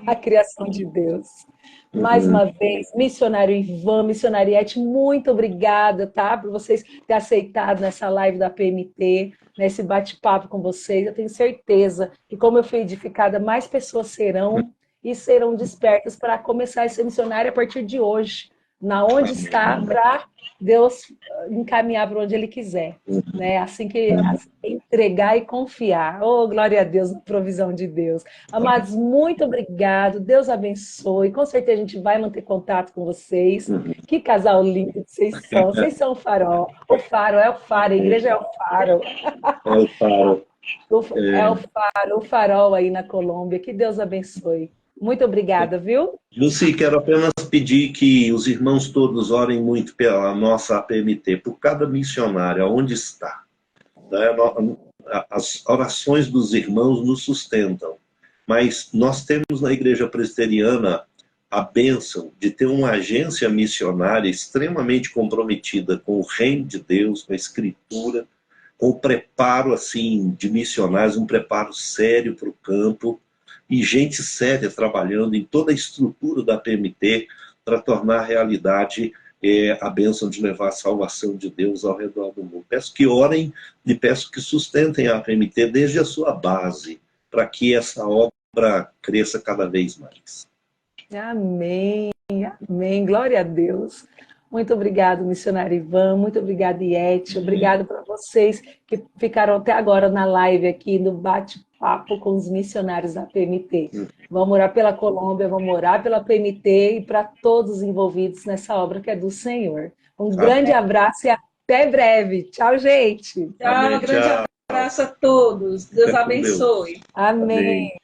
Speaker 1: A
Speaker 3: Sim.
Speaker 1: criação de Deus. Mais
Speaker 2: Uhum.
Speaker 1: uma vez, missionário Ivan, missionariete, muito obrigada, tá? Por vocês terem aceitado nessa live da PMT, nesse bate-papo com vocês. Eu tenho certeza que, como eu fui edificada, mais pessoas serão e serão despertas para começar a ser missionária a partir de hoje, na onde está, para Deus encaminhar para onde Ele quiser. Né? Assim que entregar e confiar. Oh, glória a Deus, na provisão de Deus. Amados, muito obrigado. Deus abençoe. Com certeza a gente vai manter contato com vocês. Que casal lindo que vocês são. Vocês são o farol. O faro é o faro, a igreja é o faro.
Speaker 2: É o faro.
Speaker 1: É o farol aí na Colômbia. Que Deus abençoe. Muito obrigada, viu?
Speaker 2: Luci, quero apenas pedir que os irmãos todos orem muito pela nossa APMT, por cada missionário, aonde está. Né? As orações dos irmãos nos sustentam, mas nós temos na Igreja Presbiteriana a bênção de ter uma agência missionária extremamente comprometida com o reino de Deus, com a Escritura, com o preparo assim de missionários, um preparo sério para o campo, e gente séria trabalhando em toda a estrutura da PMT para tornar realidade a bênção de levar a salvação de Deus ao redor do mundo. Peço que orem e peço que sustentem a PMT desde a sua base, para que essa obra cresça cada vez mais.
Speaker 1: Amém, amém, glória a Deus. Muito obrigado, missionário Ivan, muito obrigado, Iete, obrigado para vocês que ficaram até agora na live aqui, no bate-papo com os missionários da PMT. Vamos orar pela Colômbia, vamos orar pela PMT e para todos os envolvidos nessa obra que é do Senhor. Um grande abraço e até breve. Tchau, gente.
Speaker 3: Tchau, grande abraço a todos. Deus abençoe.
Speaker 1: Amém.